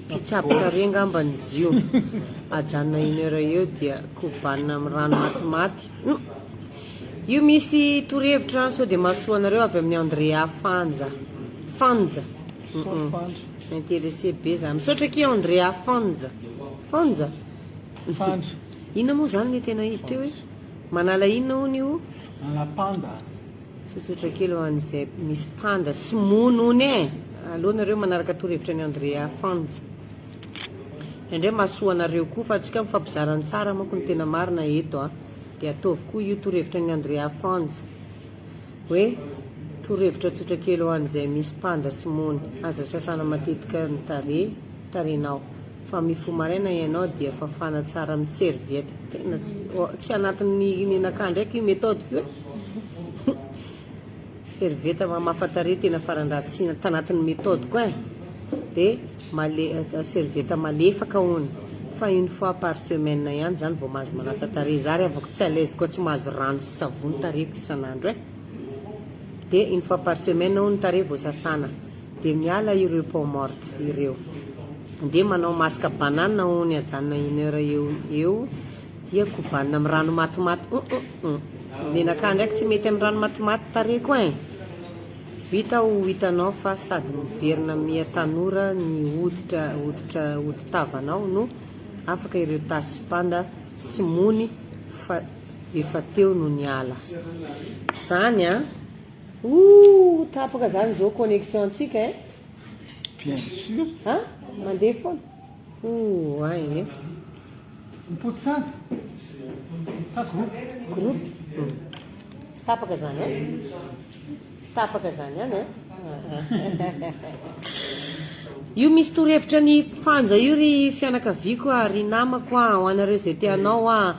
Speaker 1: pitsapaka renga amban'izy io ajanona 1 heure eo dia kobanina amin'ny rano matimaty io misy torohevitra sao dia mahasoanareo avy amin'ny Andrea Fanja intéressé be za misaotra ki Andrea Fanja inona moa zany le tena izy teo hoe manala inona hono io
Speaker 2: panda
Speaker 1: tsy tsotsotra kely ho an'izay misy panda sy mono ony e. Aleo nareo manaraka torohevitra ny Andrea Fanja. Indray mahasoa anareo koa fa atsika mifampizarany tsara manko ny tena marina eto a. Dia ataovy koa io torohevitra ny Andrea Fanja. Hoe torohevitra tsotra kely ho an'izay misy panda sy mono. Aza sasana matetika ny tarenao. Fa mifo maraina ianao dia fafana tsara amin'ny serviette. Tena tsy anatin'ny nenakà ndraiky io méthode io. Serviette mamafatarehy tena farandratsina tanatin'ny méthode koa e. Dia serviette malefaka hony. Fa une fois par semaine ihany zany vao mahazo manasa tarehy. Zary avako tsy à l'aise koa tsy mahazo rano sy savony tarehiko isan'andro e. Dia une fois par semaine hony tarehy vao sasana. Dia miala ireo peau morte ireo. Dia manao masque banane hony ajanona 1 heure eo dia kobanina amin'ny rano matimaty. Nenakà ndraiky tsy mety amin'ny rano matimaty tarehy koa e. Vita ho hitanao fa sady miverina mia tanora ny hoditavanao no afaka ireo tasy sy panda sy mony fa efa teo no niala. Zany a. Tapaka zany zao connexion antsika e.
Speaker 2: Bien sûr.
Speaker 1: Ha? Mandeha foana. Ay e.
Speaker 2: Mipotsana.
Speaker 1: Groupe. Tsy tapaka zany e. Tsy tapaka zany any e. Io misy torohevitra ny Fanja io ry fianakaviako ry namako ho anareo zay tianao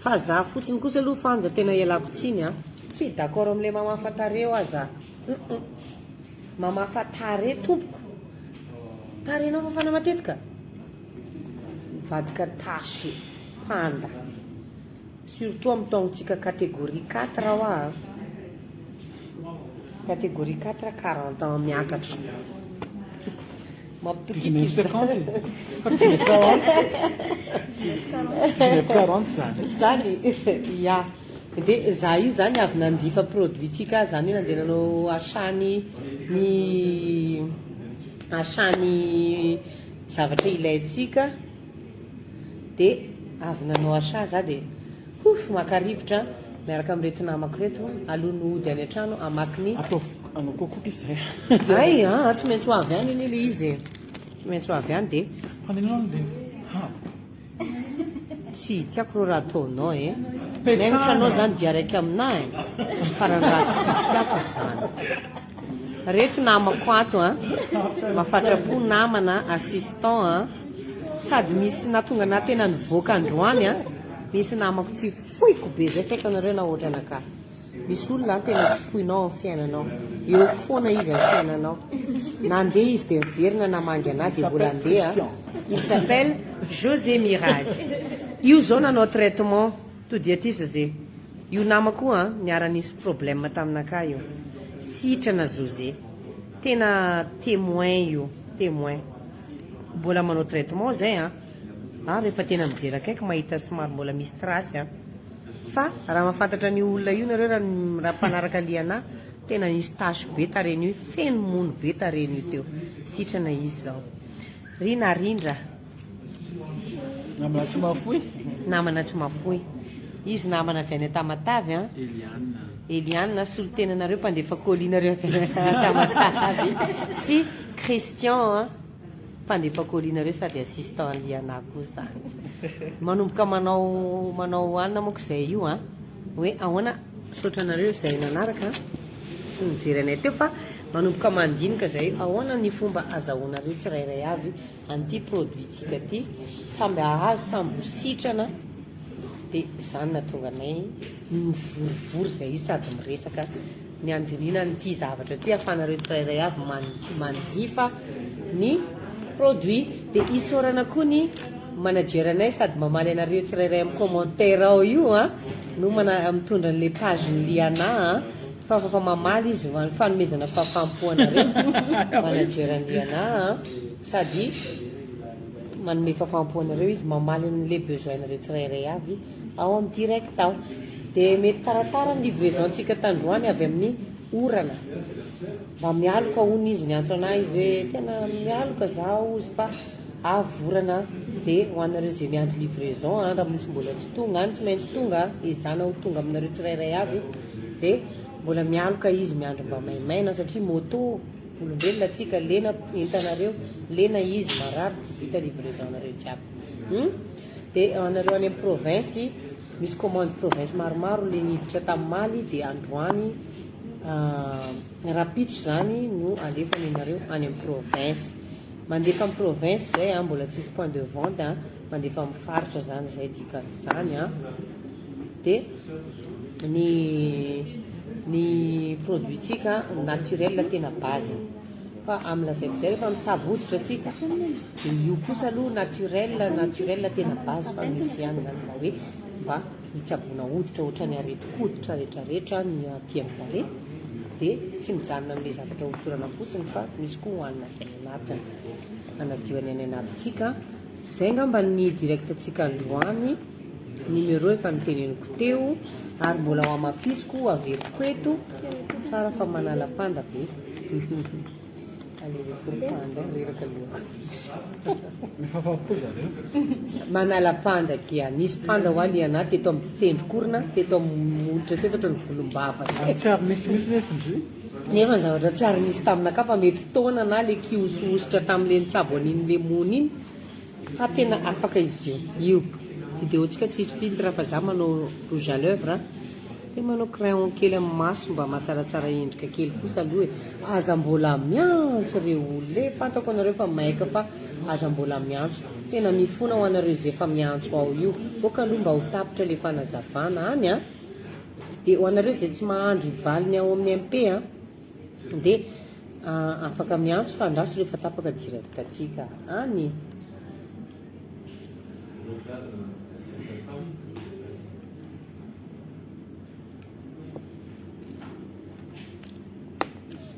Speaker 1: fa za fotsiny kosa aloha Fanja tena ialako tsiny a. Tsy d'accord amin'ilay mamafa tarehy aza. Mamafa tarehy tompoko. Tarehinao mafana matetika. Mivadika tasy panda. Surtout amin'ny taontsika catégorie 4 aho catégorie 4 40 ans miakatra.
Speaker 2: Mampitokiky 50. 40 zany.
Speaker 1: Zany ya. Dia za io zany avy nanjifa produitsika zany hoe nandeha nanao achany zavatra ilaitsika. Dia avy nanao achat za dia maka-rivotra miaraka amin'reto namako reto alony hody any an-trano amakiny.
Speaker 2: Anao kokoka izy zay.
Speaker 1: Ay tsy maintsy ho avy any iny ilay izy. Tsy maintsy ho avy any dia
Speaker 2: fanenao le
Speaker 1: tsy tiako raha ataonao e. Mengotra anao zany dia raiky aminahy farany raha tsy tiako zany. Reto namako ato mafatrapo namana assistant sady misy natonga na tena nivoaka androany misy namako tsy foiko be zay tsy haiko anareo na ohatra anakà. Misy olona tena tsy foinao amin'ny fiainanao. Eo foana izy amin'ny fiainanao. Nandeha izy dia miverina namangy anahy dia mbola andeha. Il s'appelle José Mirage. Io zao nanao traitement to dia ty José. Io namako niara-nisy problème taminakà io. Sitrana José. Tena témoin io, témoin. Mbola manao traitement zay rehefa tena mijery akaiky mahita somary mbola misy trasy fa raha mahafantatra ny olona io nareo raha mpanaraka liana tena nisy tasy be tareny io feno mono be tareny io teo. Sitrana izy zao. Rinarindra.
Speaker 2: Namana tsy mafoy.
Speaker 1: Namana tsy mafoy. Izy namana avy any Tamatavy Eliane solotenanareo mpandefa colis nareo avy any Tamatavy sy Christian mpandefa colis nareo sady assistant liana koa zany. Manomboka manao anona moa zay io hoe ahoana sotranareo zay nanaraka sy mijery anay teo fa manomboka mandinika zay ahoana ny fomba azahoanareo tsirairay avy an'ity produitsika ty samby ahazo samby ho sitrana. Dia izany nahatonga anay mivorivory zay izy sady miresaka ny andinina nyity zavatra ty ahafanareo tsirairay avy manjifa ny produit. Dia isaorana koa ny manager anay sady mamaly anareo tsirairay amin'ny commentaire ao io no mitondra an'ilay page ny liana fa mamaly izy fanomezana fahafaham-po anareo manager ny liana sady manome fahafaham-po anareo izy mamaly an'ilay besoin anareo tsirairay avy ao amin'ny direct ao. Dia mety taratara ny livraison-tsika tandroany avy amin'ny orana. Mba mialoka hono izy miantso anahy izy hoe tena mialoka zaho izy fa avorana. Dia ho anareo zay miandry livraison raha misy mbola tsy tonga tsy maintsy tonga izana ho tonga aminareo tsirairay avy dia mbola mialoka izy miandro mba maimaina satria moto olombelona atsika lena entanareo lena izy marary tsy vita livraison-nareo jiaby dia anareo any amin'ny province misy commande province maromaro le niditra tamin'ny maly dia androany rapitso zany no alefany anareo any amin'ny province mandefa amin'ny province zay mbola tsisy point de vente mandefa amin'ny faritra zany zay dikan'izany dia ny produitsika naturel tena base fa amin'ny lazaiko zay rehefa mitsabo hoditra atsika io kosa aloha naturel tena base fa misy ihany zany mba hoe mba hitsabona hoditra ohatrany areti-koditra rehetrarehetra ny aty amin'ny tare dia tsy mijanona amin'ilay zavatra hosorana fotsiny fa misy koa hohanina any anatiny anadioany any anatintsika zay ngamba ny directantsika androany numéro efa niteneniko teo ary mbola ao amafisiko averiko eto tsara fa manala-panda be alerekorpanda reraka loaka
Speaker 2: Mifafapo zareo.
Speaker 1: manala-panda kia nisy panda ho aly anaty teto amin'ny tendrokorona teto amin'ny molotra teto ohatra ny volombava zay
Speaker 2: Tsy ary misy nefindry.
Speaker 1: nefa ny zavatra tsy ary nisy taminaka fa mety taona na le kiosositra tamin'le nitsabo an'iny le mony iny fa tena afaka izy io videontsika tsisy filtre fa za manao rouge à lèvre dia manao crayon kely amin'ny maso mba mahatsaratsara endrika kely kosa aloha aza mbola miantso reo olona fantako anareo fa maika fa aza mbola miantso tena mifona ho anareo zay efa miantso ao io boka aloha mba ho tapitra le fanazavana any dia ho anareo zay tsy mahandro ivaliny ao amin'ny MP dia afaka miantso fa andraso rehefa tapaka directantsika any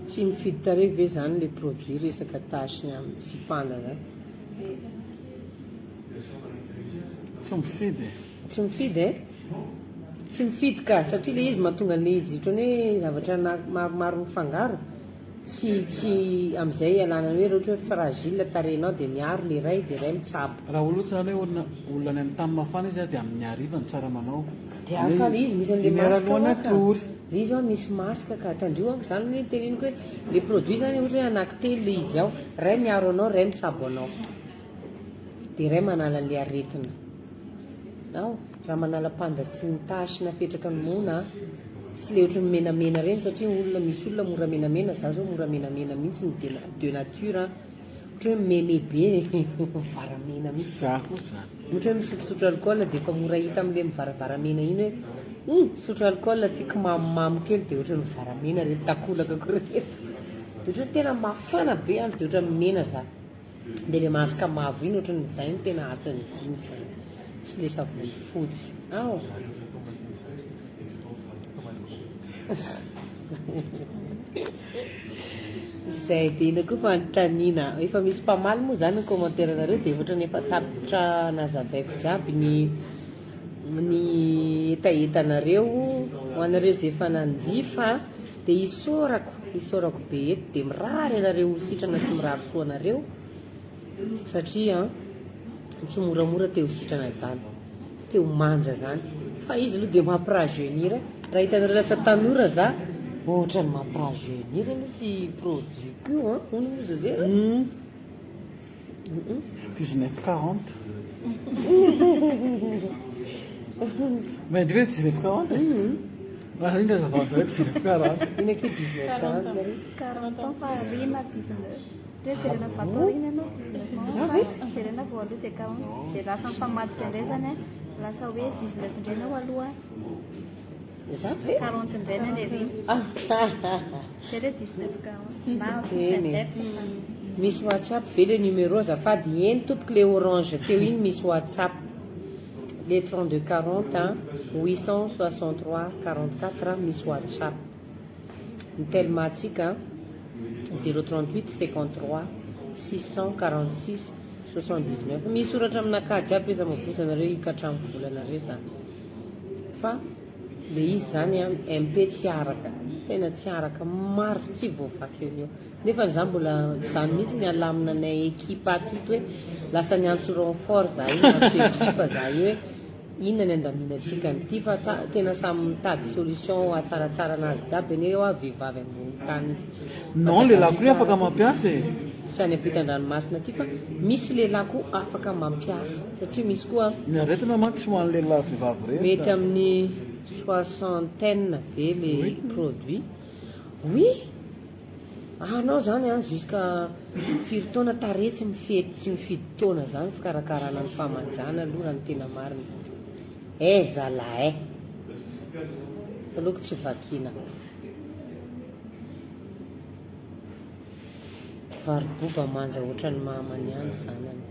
Speaker 1: tsy mifidy tare ve zany le produit resaka tasy amin'ny tsy panda zany
Speaker 2: Tsy mifidy.
Speaker 1: tsy mifidy tsy mifidy ka satria le izy mahatonga le izy ohatrany hoe zavatra maromaro mifangaro tsy amin'izay alana hoe ohatra hoe fragile tarenao dia miaro le ray dia ray mitsabo
Speaker 2: Raha olotsana hoe olona any amin'ny tany mafana izy dia amin'ny hariva ny tsara manao.
Speaker 1: dia afa izy misy an'le
Speaker 2: Inera
Speaker 1: masque
Speaker 2: aloha
Speaker 1: ka
Speaker 2: natory.
Speaker 1: izy misy masque ka tandrio zany hoe teneniko hoe le produit zany ohatra hoe anankitelo le izy ao ray miaro anao ray mitsabo anao dia ray manala le aretina ao raha manala panda sy ny tasy napetraka ny mona sy le ohatra ny menamena reny satria olona misy olona mora menamena za zao mora menamena mihitsy ny de nature ohatra hoe meme be varamena mihitsy
Speaker 2: Za koa za.
Speaker 1: ohatra hoe misotrosotro alcool dia efa mora hita amin'le mivaravaramena iny hoe sotro alcool tiako mamimamy kely dia ohatra ny varamena reto takolaka ko reto dia ohatra ny tena mafana be any dia ohatra mena za dia le masika mavo iny ohatra ny zay ny tena asany ziny zay sy le savony fotsy ao zay dia ina koa fa notranina efa misy mpamaly moa zany ny commentaire nareo dia ohatra ny efa tapitra nazavaiko jiaby ny etaetanareo ho anareo zay efa nanjifa dia isorako be eto dia mirary anareo sitrana sy mirary soanareo satria tsy moramora teo sitrana zany teo manja zany fa izy aloha dia mampirajeunir raha hitanareo lasa tanora za ohatra ny mampirajeunir nisy produit io hono moa zay
Speaker 2: 1940. Mais dire 1940. Raha inga zavatra hoe 1940.
Speaker 1: ina ke 1940 nareo
Speaker 3: 40 ans fa rina 19 dia jerena vatorina ianao 19 ans jerena voaloha dia 40 dia lasa mifamadika indray zany lasa hoe 19 indray ao aloha
Speaker 1: za ve
Speaker 3: 40 indray na le rina zay le 19 40 na
Speaker 1: misy whatsapp ve le numéro azafady eny tompoko le orange teo iny misy whatsapp le 32 40 863 44 misy whatsapp ny telematsika 038 53 646 79 misy oratra aminakady aby iza mavozanareo ikatramo volanareo zany fa le izy zany MP tsy araka tena tsy araka maro tsy voavaky eo nefa za mbola zany mihitsy ny alamina nay ekipa ato ito hoe lasa ny antso renfort za io antso ekipa za io hoe inona ny andaminatsika nyty fa tena samy mitady solution atsaratsara anazy jiaby eny eo vehivavy ambony tany
Speaker 2: non lehilahy koa afaka mampiasa e
Speaker 1: sy any ampitan-dranomasina ty fa misy lehilahy koa afaka mampiasa satria misy koa
Speaker 2: ny aretina manko tsy hoan'ny lehilahy vehivavy reny
Speaker 1: mety amin'ny 60aine ve le produit oui anao zany a jusqu'à firy taona tare tsy mifidy taona zany fikarakarana ny fahamanjana aloha ny tena marina zalahy aloko tsy vakina variboba manja ohatran'ny mahamany any zanany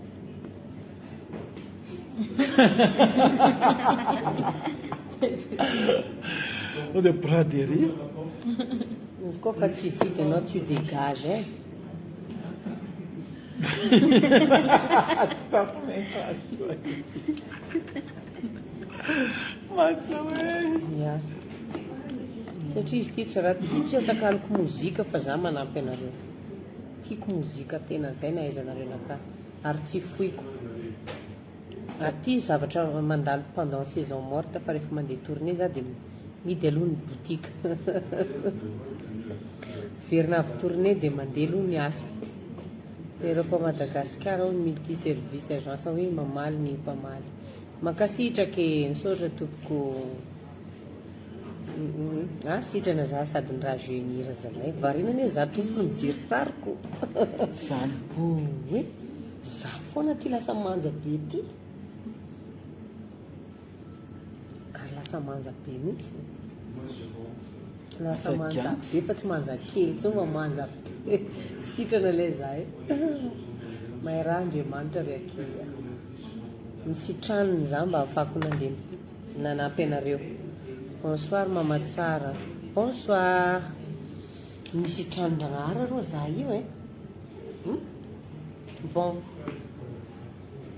Speaker 2: o de braderie
Speaker 1: izy koa fa tsy vidy anao tsy dégage ya satria izy ty tsy raha tsy atakaloko mozika fa za manampy anareo tiako mozika tena zay na aizanareo naka ary tsy foiko ary ty zavatra mandalo pendant saison morte fa rehefa mandeha tournée za dia midy aloha ny boutique verina avy tournée dia mandeha aloha ny asa aéroport Madagasikara ao midy ty service agence hoe mamaly ny mpamaly makasitraka misaotra tompoko sitrana za sady ny raha jeunir zalay varinany hoe za tompoko mijery sariko
Speaker 2: zany
Speaker 1: hoe za foana ty lasa manja be ty ary lasa manja be mihitsy lasa manja be fa tsy manja kely tsy ma manja be sitrana lay za mahay raha Andriamanitra ry ankizy nisitraniny za mba ahafahako nandeha nanampy anareo bonsoir mama tsara bonsoir nisitranindranahary arô za io bon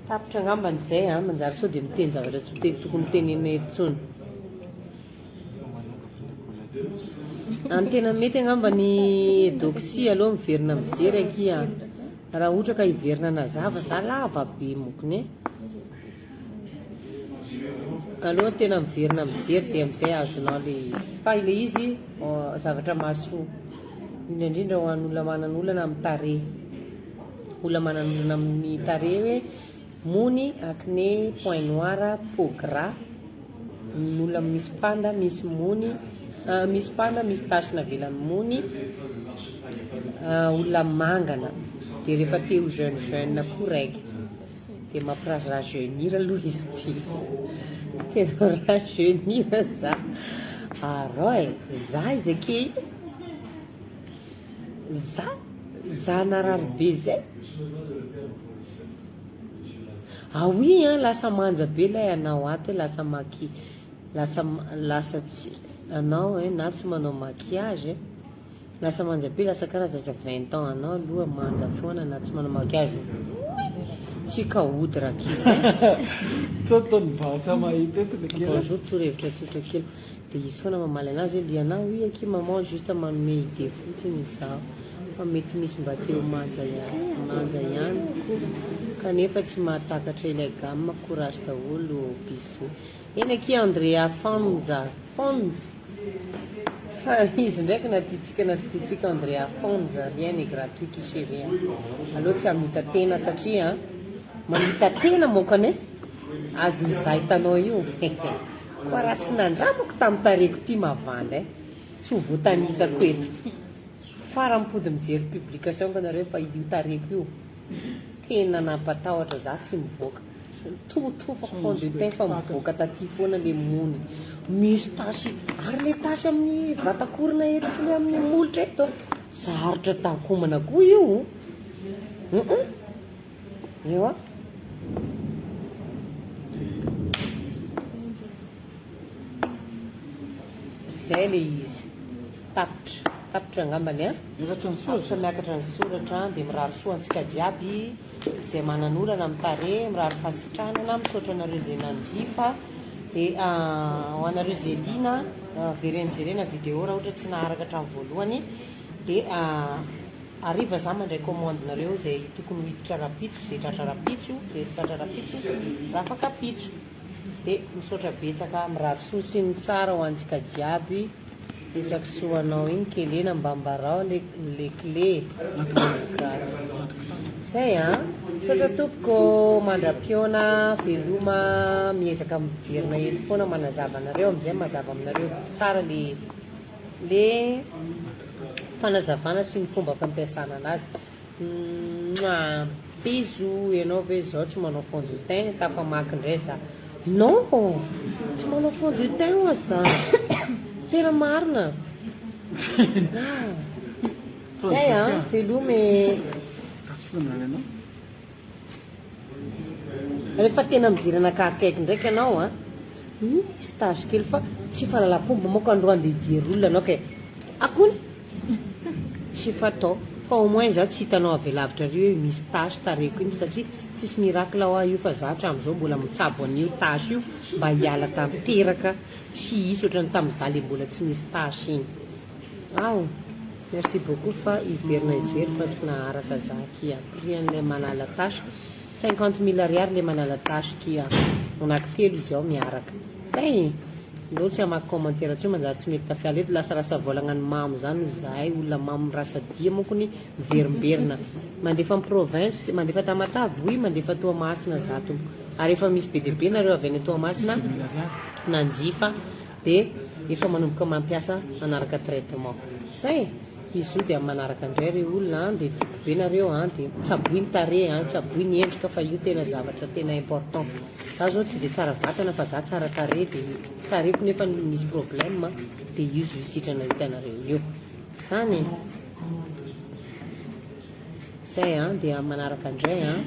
Speaker 1: tapitra angambany zay manjary sao dia miteny zavatra tsy tokony mitenena etsony any tena mety angambany doxy aloha miverina mijery aky raha ohatra ka hiverina nazava za lava be mokony aloha tena miverina mijery dia amin'izay azonao le izy fa ile izy zavatra mahasoa indrindrindra ho an'olona manan'olana amin'ny tare olona manan'olana amin'ny tare hoe mony acné point noir peau gras n'olona misy panda misy mony misy panda misy tache navelany mony olona mangana dia rehefa teo jeune koa raiky dia mampirazy raha jeunir aloha izy ty tena raha jeunir za aroy za izy ake za narary be zay oui lasa manja be lay anao ato hoe lasa maki lasa tsy anao na tsy manao maquillage lasa manja be lasa karazaza 20 ans anao aloha manja foana na tsy manao maquillage tsy kaodra kizy
Speaker 2: tsoton'ny vatra mahita etiny kely
Speaker 1: bonjour torohevitra tsotra kely dia izy foana mamaly anazy hoe dia anao hoe aky maman juste manome idée fotsiny izaho fa mety misy mba teo manja ihany ko kanefa tsy mahatakatra ilay gamme courage daholo biso eny aky Andrea Fonza fa izy ndraiky na tiatsika na tsy tiatsika Andrea Fonza rien n'est gratuit qui chez rien aloha tsy hamita tena satria mamita tena mokany azon'izay hitanao io koa raha tsy nandramako tamin'ny tareko ty mavandy tsy ho voatanisako eto fara-mipody mijery publication ka nareo fa io tareko io tena nampatahotra za tsy mivoaka totofa fond de teint fa mivoaka taty foana le mony misy tasy ary le tasy amin'ny vatakorina eto sy le amin'ny molotra eto sarotra takomana koa io eo a zay le izy tapitra angambany tapitra miakatra ny soratra dia mirary soa antsika jiaby izay manan'olana amin'ny tare mirary fasitrana na misaotra anareo izay nanjifa dia ho anareo izay liana verenjerena vidéo raha ohatra tsy naharaka hatramin'ny voalohany dia ariva za mandray commande-nareo izay tokony ho hiditra rapitso izay tratra rapitso dia tratra rapitso raha afaka pitso dia misaotra betsaka mirary soa sy ny tsara ho antsika jiaby betsaka soanao iny kelena mbambarao le clé zay a misaotra tompoko mandra-piona veloma miezaka miverina eto foana manazava anareo amizay mazava aminareo tsara le fanazavana sy ny fomba fampiasana anazy biso ianao ve zao tsy manao fond de teint tafamaky indray za non tsy manao fond de teint oa za tena marina zay a veloma rehefa tena mijirana kahakaiky ndraiky anao a stage kely fa tsy falalapomba moka andro andeha hijery olona anao ka akony tsy fatao fa au moins za tsy hitanao avelavitra ry hoe misy tasy tareko iny satria tsisy miracle ho io fa za hatramin'izao mbola mitsabo an'io tasy io mba hiala tanteraka tsy hisy ohatrany tamin'iza le mbola tsy nisy tasy iny ao merci beaucoup fa hiverina ijery fa tsy naharaka za kia prix an'ilay manala tasy 50 000 ariary le manala tasy kia onaky telo izy ao miaraka zay lolo tsy amaky commentaire tsy manjary tsy mety tafiala eto lasarasa volagna ny mamo zany zahay olona mamo rasa dia mokony verimberina mandefa amin'ny province mandefa Tamatavy oui mandefa Toamasina za tompo ary efa misy be dia be nareo avy any Toamasina nanjifa dia efa manomboka mampiasa manaraka traitement zay izy io dia manaraka indray re olona dia tiako be nareo dia tsaboiny tare tsaboiny endrika fa io tena zavatra tena important za zao tsy dia tsara vatana fa za tsara tare dia tareko nefa misy problème dia io zo sitrana hitanareo io zany zay dia manaraka indray